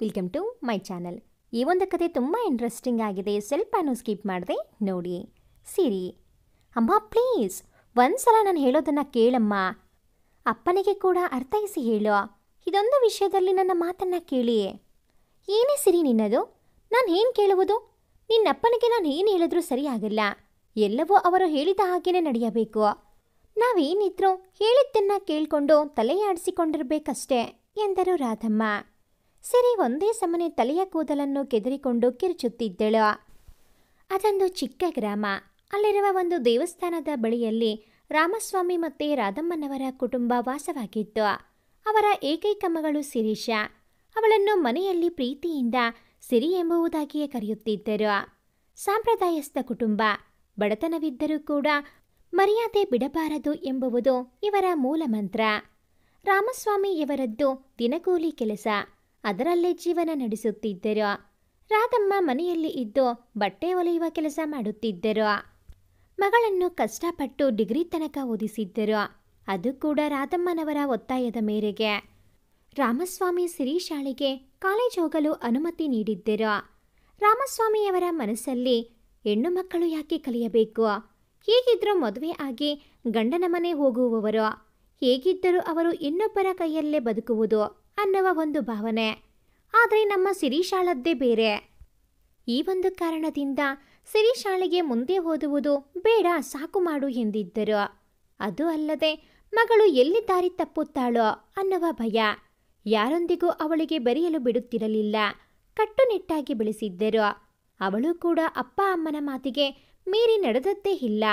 Welcome to my channel. ಈ ಒಂದು ಕತೆ ತುಂಬ ಇಂಟ್ರೆಸ್ಟಿಂಗ್ ಆಗಿದೆ. ಸ್ವಲ್ಪನೂ ಸ್ಕಿಪ್ ಮಾಡದೆ ನೋಡಿ. ಸಿರಿ, ಅಮ್ಮ ಪ್ಲೀಸ್ ಒಂದ್ಸಲ ನಾನು ಹೇಳೋದನ್ನು ಕೇಳಮ್ಮ. ಅಪ್ಪನಿಗೆ ಕೂಡ ಅರ್ಥೈಸಿ ಹೇಳೋ. ಇದೊಂದು ವಿಷಯದಲ್ಲಿ ನನ್ನ ಮಾತನ್ನು ಕೇಳಿ. ಏನೇ ಸಿರಿ ನಿನ್ನದು? ನಾನು ಏನು ಕೇಳುವುದು? ನಿನ್ನಪ್ಪನಿಗೆ ನಾನು ಏನು ಹೇಳಿದ್ರೂ ಸರಿಯಾಗಲ್ಲ. ಎಲ್ಲವೂ ಅವರು ಹೇಳಿದ ಹಾಗೇನೆ ನಡೆಯಬೇಕು. ನಾವೇನಿದ್ರೂ ಹೇಳಿದ್ದನ್ನು ಕೇಳಿಕೊಂಡು ತಲೆಯಾಡಿಸಿಕೊಂಡಿರ್ಬೇಕಷ್ಟೇ ಎಂದರು ರಾಧಮ್ಮ. ಸಿರಿ ಒಂದೇ ಸಮನೆ ತಲೆಯ ಕೂದಲನ್ನು ಕೆದರಿಕೊಂಡು ಕಿರುಚುತ್ತಿದ್ದಳು. ಅದೊಂದು ಚಿಕ್ಕ ಗ್ರಾಮ. ಅಲ್ಲಿರುವ ಒಂದು ದೇವಸ್ಥಾನದ ಬಳಿಯಲ್ಲಿ ರಾಮಸ್ವಾಮಿ ಮತ್ತು ರಾಧಮ್ಮನವರ ಕುಟುಂಬ ವಾಸವಾಗಿತ್ತು. ಅವರ ಏಕೈಕ ಮಗಳು ಶಿರೀಷ. ಅವಳನ್ನು ಮನೆಯಲ್ಲಿ ಪ್ರೀತಿಯಿಂದ ಸಿರಿ ಎಂಬುದಾಗಿಯೇ ಕರೆಯುತ್ತಿದ್ದರು. ಸಾಂಪ್ರದಾಯಸ್ಥ ಕುಟುಂಬ. ಬಡತನವಿದ್ದರೂ ಕೂಡ ಮರ್ಯಾದೆ ಬಿಡಬಾರದು ಎಂಬುವುದು ಇವರ ಮೂಲ ಮಂತ್ರ. ರಾಮಸ್ವಾಮಿಯವರದ್ದು ದಿನಗೂಲಿ ಕೆಲಸ. ಅದರಲ್ಲೇ ಜೀವನ ನಡೆಸುತ್ತಿದ್ದರು. ರಾಧಮ್ಮ ಮನೆಯಲ್ಲಿ ಇದ್ದು ಬಟ್ಟೆ ಹೊಲಿಯುವ ಕೆಲಸ ಮಾಡುತ್ತಿದ್ದರು. ಮಗಳನ್ನು ಕಷ್ಟಪಟ್ಟು ಡಿಗ್ರಿ ತನಕ ಓದಿಸಿದ್ದರು. ಅದು ಕೂಡ ರಾಧಮ್ಮನವರ ಒತ್ತಾಯದ ಮೇರೆಗೆ. ರಾಮಸ್ವಾಮಿ ಶಿರೀಷಾಳಿಗೆ ಕಾಲೇಜ್ ಹೋಗಲು ಅನುಮತಿ ನೀಡಿದ್ದರು. ರಾಮಸ್ವಾಮಿಯವರ ಮನಸ್ಸಲ್ಲಿ ಹೆಣ್ಣು ಮಕ್ಕಳು ಯಾಕೆ ಕಲಿಯಬೇಕು? ಹೇಗಿದ್ದರೂ ಮದುವೆ ಆಗಿ ಗಂಡನ ಮನೆ ಹೋಗುವವರು, ಹೇಗಿದ್ದರೂ ಅವರು ಇನ್ನೊಬ್ಬರ ಕೈಯಲ್ಲೇ ಬದುಕುವುದು ಅನ್ನುವ ಒಂದು ಭಾವನೆ. ಆದರೆ ನಮ್ಮ ಶಿರೀಷಾಳದ್ದೇ ಬೇರೆ. ಈ ಒಂದು ಕಾರಣದಿಂದ ಶಿರೀಷಾಳಿಗೆ ಮುಂದೆ ಓದುವುದು ಬೇಡ, ಸಾಕು ಮಾಡು ಎಂದಿದ್ದರು. ಅದು ಅಲ್ಲದೆ ಮಗಳು ಎಲ್ಲಿ ದಾರಿ ತಪ್ಪುತ್ತಾಳೋ ಅನ್ನುವ ಭಯ. ಯಾರೊಂದಿಗೂ ಅವಳಿಗೆ ಬೆರೆಯಲು ಬಿಡುತ್ತಿರಲಿಲ್ಲ. ಕಟ್ಟುನಿಟ್ಟಾಗಿ ಬೆಳೆಸಿದ್ದರು. ಅವಳು ಕೂಡ ಅಪ್ಪ ಅಮ್ಮನ ಮಾತಿಗೆ ಮೀರಿ ನಡೆದದ್ದೇ ಇಲ್ಲ.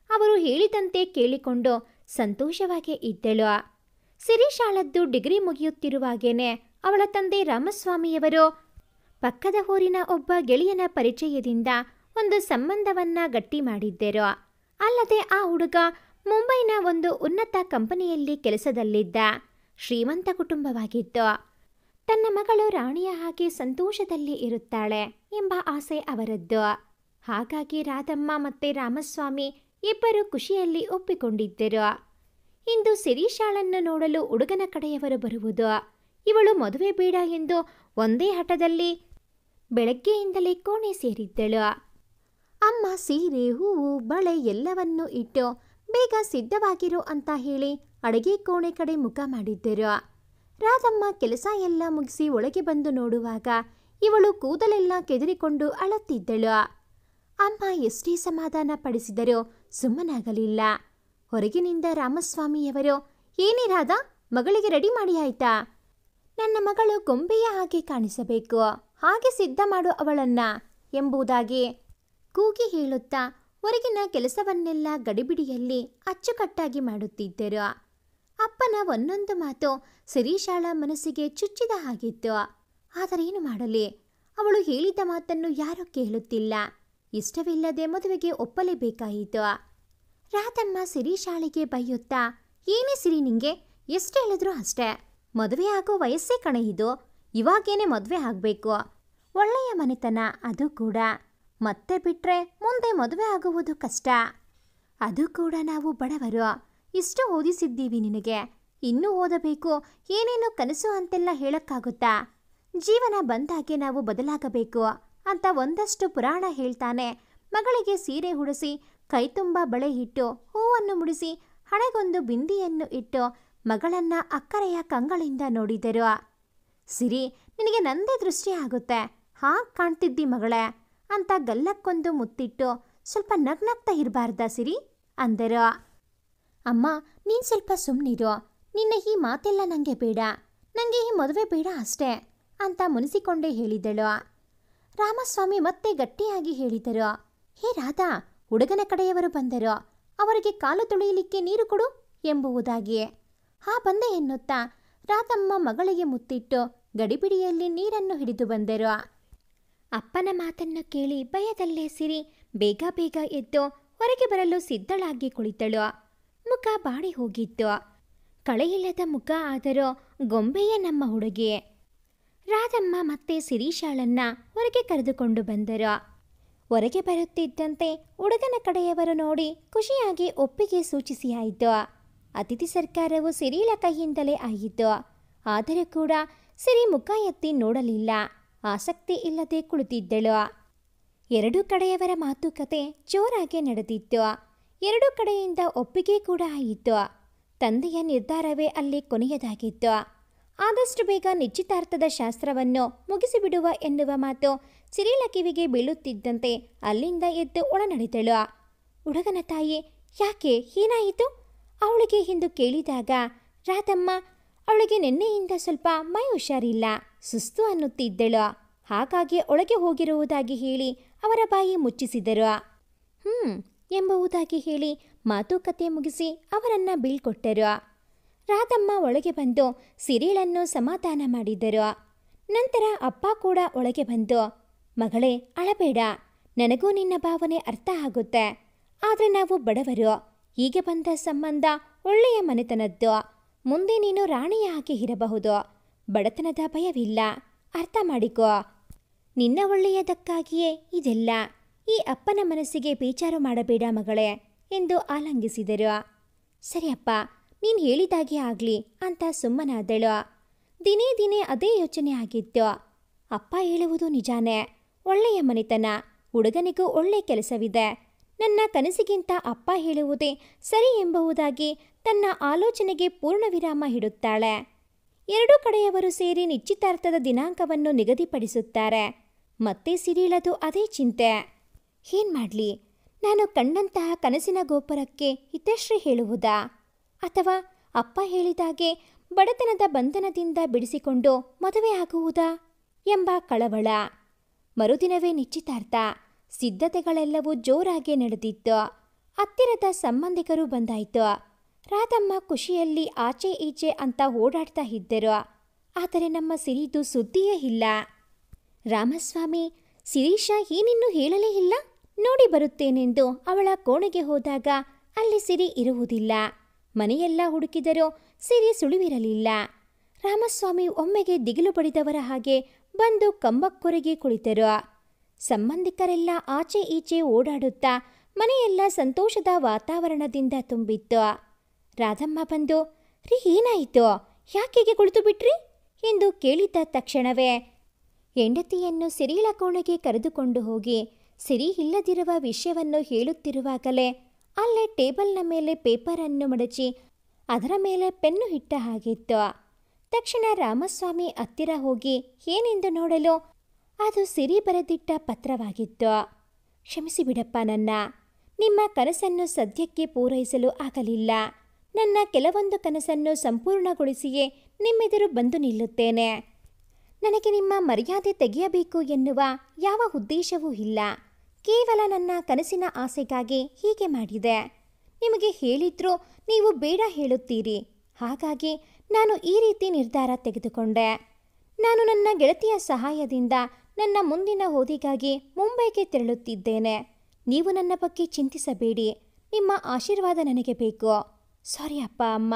ಅವರು ಹೇಳಿದಂತೆ ಕೇಳಿಕೊಂಡು ಸಂತೋಷವಾಗಿ ಇದ್ದಳು. ಶಿರೀಷಾಳದ್ದು ಡಿಗ್ರಿ ಮುಗಿಯುತ್ತಿರುವಾಗೇನೆ ಅವಳ ತಂದೆ ರಾಮಸ್ವಾಮಿಯವರು ಪಕ್ಕದ ಊರಿನ ಒಬ್ಬ ಗೆಳೆಯನ ಪರಿಚಯದಿಂದ ಒಂದು ಸಂಬಂಧವನ್ನ ಗಟ್ಟಿ ಮಾಡಿದ್ದರು. ಅಲ್ಲದೆ ಆ ಹುಡುಗ ಮುಂಬೈನ ಒಂದು ಉನ್ನತ ಕಂಪನಿಯಲ್ಲಿ ಕೆಲಸದಲ್ಲಿದ್ದ. ಶ್ರೀಮಂತ ಕುಟುಂಬವಾಗಿತ್ತು. ತನ್ನ ಮಗಳು ರಾಣಿಯ ಹಾಗೆ ಸಂತೋಷದಲ್ಲಿ ಇರುತ್ತಾಳೆ ಎಂಬ ಆಸೆ ಅವರದ್ದು. ಹಾಗಾಗಿ ರಾಧಮ್ಮ ಮತ್ತೆ ರಾಮಸ್ವಾಮಿ ಇಬ್ಬರು ಖುಷಿಯಲ್ಲಿ ಒಪ್ಪಿಕೊಂಡಿದ್ದರು. ಇಂದು ಶಿರೀಷಾಳನ್ನು ನೋಡಲು ಹುಡುಗನ ಕಡೆಯವರು ಬರುವುದು. ಇವಳು ಮದುವೆ ಬೇಡ ಎಂದು ಒಂದೇ ಹಠದಲ್ಲಿ ಬೆಳಗ್ಗೆಯಿಂದಲೇ ಕೋಣೆ ಸೇರಿದ್ದಳು. ಅಮ್ಮ ಸೀರೆ, ಹೂವು, ಬಳೆ ಎಲ್ಲವನ್ನೂ ಇಟ್ಟು ಬೇಗ ಸಿದ್ಧವಾಗಿರು ಅಂತ ಹೇಳಿ ಅಡುಗೆ ಕೋಣೆ ಕಡೆ ಮುಖ ಮಾಡಿದ್ದರು. ರಾಧಮ್ಮ ಕೆಲಸ ಎಲ್ಲ ಮುಗಿಸಿ ಒಳಗೆ ಬಂದು ನೋಡುವಾಗ ಇವಳು ಕೂದಲೆಲ್ಲ ಕೆದರಿಕೊಂಡು ಅಳುತ್ತಿದ್ದಳು. ಅಮ್ಮ ಎಷ್ಟೇ ಸಮಾಧಾನ ಪಡಿಸಿದರೂ ಸುಮ್ಮನಾಗಲಿಲ್ಲ. ಹೊರಗಿನಿಂದ ರಾಮಸ್ವಾಮಿಯವರು, ಏನೇ ರಾಧಾ, ಮಗಳಿಗೆ ರೆಡಿ ಮಾಡಿ ಆಯ್ತಾ? ನನ್ನ ಮಗಳು ಗೊಂಬೆಯ ಹಾಗೆ ಕಾಣಿಸಬೇಕು, ಹಾಗೆ ಸಿದ್ಧ ಮಾಡು ಅವಳನ್ನ ಎಂಬುದಾಗಿ ಕೂಗಿ ಹೇಳುತ್ತಾ ಹೊರಗಿನ ಕೆಲಸವನ್ನೆಲ್ಲ ಗಡಿಬಿಡಿಯಲ್ಲಿ ಅಚ್ಚುಕಟ್ಟಾಗಿ ಮಾಡುತ್ತಿದ್ದರು. ಅಪ್ಪನ ಒಂದೊಂದು ಮಾತು ಶಿರೀಷಾಳ ಮನಸ್ಸಿಗೆ ಚುಚ್ಚಿದ ಹಾಗಿತ್ತು. ಆದರೇನು ಮಾಡಲಿ? ಅವಳು ಹೇಳಿದ ಮಾತನ್ನು ಯಾರೂ ಕೇಳುತ್ತಿಲ್ಲ. ಇಷ್ಟವಿಲ್ಲದೆ ಮದುವೆಗೆ ಒಪ್ಪಲೇಬೇಕಾಯಿತು. ರಾಧಮ್ಮ ಶಿರೀಷಾಳಿಗೆ ಬೈಯುತ್ತಾ, ಏನೇ ಸಿರಿ ನಿಂಗೆ? ಎಷ್ಟು ಹೇಳಿದ್ರು ಅಷ್ಟೇ. ಮದುವೆ ಆಗೋ ವಯಸ್ಸೇ ಕಣೆ ಇದು. ಇವಾಗೇನೆ ಮದುವೆ ಆಗಬೇಕು. ಒಳ್ಳೆಯ ಮನೆತನ, ಅದು ಕೂಡ. ಮತ್ತೆ ಬಿಟ್ರೆ ಮುಂದೆ ಮದುವೆ ಆಗುವುದು ಕಷ್ಟ. ಅದು ಕೂಡ ನಾವು ಬಡವರು. ಇಷ್ಟು ಓದಿಸಿದ್ದೀವಿ ನಿನಗೆ, ಇನ್ನೂ ಓದಬೇಕು, ಏನೇನೋ ಕನಸು ಅಂತೆಲ್ಲ ಹೇಳಕ್ಕಾಗುತ್ತಾ? ಜೀವನ ಬಂದಾಗೆ ನಾವು ಬದಲಾಗಬೇಕು ಅಂತ ಒಂದಷ್ಟು ಪುರಾಣ ಹೇಳ್ತಾನೆ. ಮಗಳಿಗೆ ಸೀರೆ ಉಡಿಸಿ, ಕೈ ತುಂಬ ಬಳೆ ಇಟ್ಟು, ಹೂವನ್ನು ಮುಡಿಸಿ, ಹಣೆಗೊಂದು ಬಿಂದಿಯನ್ನು ಇಟ್ಟು ಮಗಳನ್ನ ಅಕ್ಕರೆಯ ಕಂಗಳಿಂದ ನೋಡಿದರು. ಸಿರಿ, ನಿನಗೆ ನಂದೇ ದೃಷ್ಟಿ ಆಗುತ್ತೆ, ಹಾಗೆ ಕಾಣ್ತಿದ್ದಿ ಮಗಳೇ ಅಂತ ಗಲ್ಲಕ್ಕೊಂದು ಮುತ್ತಿಟ್ಟು, ಸ್ವಲ್ಪ ನಗ್ನಗ್ತಾ ಇರಬಾರ್ದಾ ಸಿರಿ ಅಂದರು. ಅಮ್ಮ ನೀನು ಸ್ವಲ್ಪ ಸುಮ್ಮನಿರು. ನಿನ್ನ ಈ ಮಾತೆಲ್ಲ ನನಗೆ ಬೇಡ. ನನಗೆ ಈ ಮದುವೆ ಬೇಡ ಅಷ್ಟೇ ಅಂತ ಮುನಿಸಿಕೊಂಡೇ ಹೇಳಿದಳು. ರಾಮಸ್ವಾಮಿ ಮತ್ತೆ ಗಟ್ಟಿಯಾಗಿ ಹೇಳಿದರು, ಹೇ ರಾಧಾ, ಹುಡುಗನ ಕಡೆಯವರು ಬಂದರು, ಅವರಿಗೆ ಕಾಲು ತೊಳೆಯಲಿಕ್ಕೆ ನೀರು ಕೊಡು ಎಂಬುದಾಗಿ. ಹಾ ಬಂದೆ ಎನ್ನುತ್ತಾ ರಾಧಮ್ಮ ಮಗಳಿಗೆ ಮುತ್ತಿಟ್ಟು ಗಡಿಬಿಡಿಯಲ್ಲಿ ನೀರನ್ನು ಹಿಡಿದು ಬಂದರು. ಅಪ್ಪನ ಮಾತನ್ನು ಕೇಳಿ ಭಯದಲ್ಲೇ ಸಿರಿ ಬೇಗ ಬೇಗ ಎದ್ದು ಹೊರಗೆ ಬರಲು ಸಿದ್ಧಳಾಗಿ ಕುಳಿತಳು. ಮುಖ ಬಾಡಿ ಹೋಗಿತ್ತು. ಕಳೆಯಿಲ್ಲದ ಮುಖ ಆದರೂ ಗೊಂಬೆಯೇ ನಮ್ಮ ಹುಡುಗಿ. ರಾಧಮ್ಮ ಮತ್ತೆ ಶಿರೀಷಾಳನ್ನ ಹೊರಗೆ ಕರೆದುಕೊಂಡು ಬಂದರು. ಹೊರಗೆ ಬರುತ್ತಿದ್ದಂತೆ ಹುಡುಗನ ಕಡೆಯವರು ನೋಡಿ ಖುಷಿಯಾಗಿ ಒಪ್ಪಿಗೆ ಸೂಚಿಸಿ ಆಯಿತು. ಅತಿಥಿ ಸರ್ಕಾರವು ಸಿರಿಳ ಕೈಯಿಂದಲೇ ಆಯಿತು. ಆದರೂ ಕೂಡ ಸಿರಿ ಮುಖ ಎತ್ತಿ ನೋಡಲಿಲ್ಲ. ಆಸಕ್ತಿ ಇಲ್ಲದೆ ಕುಳಿತಿದ್ದಳು. ಎರಡೂ ಕಡೆಯವರ ಮಾತುಕತೆ ಜೋರಾಗಿ ನಡೆದಿತ್ತು. ಎರಡೂ ಕಡೆಯಿಂದ ಒಪ್ಪಿಗೆ ಕೂಡ ಆಯಿತು. ತಂದೆಯ ನಿರ್ಧಾರವೇ ಅಲ್ಲಿ ಕೊನೆಯದಾಗಿತ್ತು. ಆದಷ್ಟು ಬೇಗ ನಿಶ್ಚಿತಾರ್ಥದ ಶಾಸ್ತ್ರವನ್ನು ಮುಗಿಸಿಬಿಡುವ ಎನ್ನುವ ಮಾತು ಸಿರಿಲ ಕಿವಿಗೆ ಬೀಳುತ್ತಿದ್ದಂತೆ ಅಲ್ಲಿಂದ ಎದ್ದು ಒಳನಡೆದಳು. ಹುಡುಗನ ತಾಯಿ, ಯಾಕೆ, ಏನಾಯಿತು ಅವಳಿಗೆ ಎಂದು ಕೇಳಿದಾಗ, ರಾಧಮ್ಮ, ಅವಳಿಗೆ ನಿನ್ನೆಯಿಂದ ಸ್ವಲ್ಪ ಮೈ ಹುಷಾರಿಲ್ಲ, ಸುಸ್ತು ಅನ್ನುತ್ತಿದ್ದಳು. ಹಾಗಾಗಿ ಒಳಗೆ ಹೋಗಿರುವುದಾಗಿ ಹೇಳಿ ಅವರ ಬಾಯಿ ಮುಚ್ಚಿಸಿದರು. ಎಂಬುವುದಾಗಿ ಹೇಳಿ ಮಾತುಕತೆ ಮುಗಿಸಿ ಅವರನ್ನ ಬೀಳ್ಕೊಟ್ಟರು. ರಾಧಮ್ಮ ಒಳಗೆ ಬಂದು ಸಿರಿಳನ್ನು ಸಮಾಧಾನ ಮಾಡಿದರು. ನಂತರ ಅಪ್ಪ ಕೂಡ ಒಳಗೆ ಬಂದು, ಮಗಳೇ, ಅಳಬೇಡ, ನನಗೂ ನಿನ್ನ ಭಾವನೆ ಅರ್ಥ ಆಗುತ್ತೆ. ಆದರೆ ನಾವು ಬಡವರು. ಹೀಗೆ ಬಂದ ಸಂಬಂಧ ಒಳ್ಳೆಯ ಮನೆತನದ್ದು. ಮುಂದೆ ನೀನು ರಾಣಿಯ ಹಾಗೆ ಇರಬಹುದು. ಬಡತನದ ಭಯವಿಲ್ಲ, ಅರ್ಥ ಮಾಡಿಕೋ. ನಿನ್ನ ಒಳ್ಳೆಯದಕ್ಕಾಗಿಯೇ ಇದೆಲ್ಲ. ಈ ಅಪ್ಪನ ಮನಸ್ಸಿಗೆ ಬೇಚಾರು ಮಾಡಬೇಡ ಮಗಳೇ ಎಂದು ಆಲಂಗಿಸಿದರು. ಸರಿಯಪ್ಪ, ನೀನು ಹೇಳಿದಾಗೆ ಆಗಲಿ ಅಂತ ಸುಮ್ಮನಾದಳು. ದಿನೇ ದಿನೇ ಅದೇ ಯೋಚನೆ ಆಗಿತ್ತು. ಅಪ್ಪ ಹೇಳುವುದು ನಿಜಾನೇ, ಒಳ್ಳೆಯ ಮನೆತನ, ಹುಡುಗನಿಗೂ ಒಳ್ಳೆ ಕೆಲಸವಿದೆ. ನನ್ನ ಕನಸಿಗಿಂತ ಅಪ್ಪ ಹೇಳುವುದೇ ಸರಿ ಎಂಬುದಾಗಿ ತನ್ನ ಆಲೋಚನೆಗೆ ಪೂರ್ಣ ವಿರಾಮ ಇಡುತ್ತಾಳೆ. ಎರಡೂ ಕಡೆಯವರು ಸೇರಿ ನಿಶ್ಚಿತಾರ್ಥದ ದಿನಾಂಕವನ್ನು ನಿಗದಿಪಡಿಸುತ್ತಾರೆ. ಮತ್ತೆ ಸಿರಿಳದು ಅದೇ ಚಿಂತೆ. ಏನ್ ಮಾಡ್ಲಿ, ನಾನು ಕಂಡಂತಹ ಕನಸಿನ ಗೋಪುರಕ್ಕೆ ಹಿತಶ್ರೀ ಹೇಳುವುದಾ, ಅಥವಾ ಅಪ್ಪ ಹೇಳಿದಾಗೆ ಬಡತನದ ಬಂಧನದಿಂದ ಬಿಡಿಸಿಕೊಂಡು ಮದುವೆ ಆಗುವುದಾ ಎಂಬ ಕಳವಳ. ಮರುದಿನವೇ ನಿಶ್ಚಿತಾರ್ಥ. ಸಿದ್ಧತೆಗಳೆಲ್ಲವೂ ಜೋರಾಗಿ ನಡೆದಿತ್ತು. ಹತ್ತಿರದ ಸಂಬಂಧಿಕರು ಬಂದಾಯಿತು. ರಾಧಮ್ಮ ಖುಷಿಯಲ್ಲಿ ಆಚೆ ಈಚೆ ಅಂತ ಓಡಾಡ್ತಾ ಇದ್ದರು. ಆದರೆ ನಮ್ಮ ಸಿರಿದು ಸುದ್ದಿಯೇ ಇಲ್ಲ. ರಾಮಸ್ವಾಮಿ, ಶಿರೀಷ ಏನಿನ್ನೂ ಹೇಳಲೇ ಇಲ್ಲ, ನೋಡಿ ಬರುತ್ತೇನೆಂದು ಅವಳ ಕೋಣೆಗೆ ಹೋದಾಗ ಅಲ್ಲಿ ಸಿರಿ ಇರುವುದಿಲ್ಲ. ಮನೆಯೆಲ್ಲ ಹುಡುಕಿದರೂ ಸಿರಿ ಸುಳಿವಿರಲಿಲ್ಲ. ರಾಮಸ್ವಾಮಿ ಒಮ್ಮೆಗೆ ದಿಗಿಲು ಪಡಿದವರ ಹಾಗೆ ಬಂದು ಕಂಬಕ್ಕೊರೆಗೆ ಕುಳಿತರು. ಸಂಬಂಧಿಕರೆಲ್ಲ ಆಚೆ ಈಚೆ ಓಡಾಡುತ್ತಾ ಮನೆಯೆಲ್ಲ ಸಂತೋಷದ ವಾತಾವರಣದಿಂದ ತುಂಬಿತ್ತು. ರಾಧಮ್ಮ ಬಂದು, ರೀ, ಏನಾಯಿತು, ಯಾಕೆಗೆ ಕುಳಿತು ಬಿಟ್ರಿ ಎಂದು ಕೇಳಿದ ತಕ್ಷಣವೇ ಹೆಂಡತಿಯನ್ನು ಸಿರಿಳ ಕೋಣೆಗೆ ಕರೆದುಕೊಂಡು ಹೋಗಿ ಸಿರಿ ಇಲ್ಲದಿರುವ ವಿಷಯವನ್ನು ಹೇಳುತ್ತಿರುವಾಗಲೇ ಅಲ್ಲೇ ಟೇಬಲ್ನ ಮೇಲೆ ಪೇಪರನ್ನು ಮಡಚಿ ಅದರ ಮೇಲೆ ಪೆನ್ನು ಇಟ್ಟ ಹಾಗಿತ್ತು. ತಕ್ಷಣ ರಾಮಸ್ವಾಮಿ ಹತ್ತಿರ ಹೋಗಿ ಏನೆಂದು ನೋಡಲು ಅದು ಸಿರಿ ಬರೆದಿಟ್ಟ ಪತ್ರವಾಗಿತ್ತು. ಕ್ಷಮಿಸಿಬಿಡಪ್ಪ, ನಿಮ್ಮ ಕನಸನ್ನು ಸದ್ಯಕ್ಕೆ ಪೂರೈಸಲು ಆಗಲಿಲ್ಲ. ನನ್ನ ಕೆಲವೊಂದು ಕನಸನ್ನು ಸಂಪೂರ್ಣಗೊಳಿಸಿಯೇ ನಿಮ್ಮೆದುರು ಬಂದು ನಿಲ್ಲುತ್ತೇನೆ. ನನಗೆ ನಿಮ್ಮ ಮರ್ಯಾದೆ ತೆಗೆಯಬೇಕು ಎನ್ನುವ ಯಾವ ಉದ್ದೇಶವೂ ಇಲ್ಲ. ಕೇವಲ ನನ್ನ ಕನಸಿನ ಆಸೆಗಾಗಿ ಹೀಗೆ ಮಾಡಿದೆ. ನಿಮಗೆ ಹೇಳಿದ್ರೂ ನೀವು ಬೇಡ ಹೇಳುತ್ತೀರಿ. ಹಾಗಾಗಿ ನಾನು ಈ ರೀತಿ ನಿರ್ಧಾರ ತೆಗೆದುಕೊಂಡೆ. ನಾನು ನನ್ನ ಗೆಳತಿಯ ಸಹಾಯದಿಂದ ನನ್ನ ಮುಂದಿನ ಓದಿಗಾಗಿ ಮುಂಬೈಗೆ ತೆರಳುತ್ತಿದ್ದೇನೆ. ನೀವು ನನ್ನ ಬಗ್ಗೆ ಚಿಂತಿಸಬೇಡಿ. ನಿಮ್ಮ ಆಶೀರ್ವಾದ ನನಗೆ ಬೇಕು. ಸಾರಿ ಅಪ್ಪ, ಅಮ್ಮ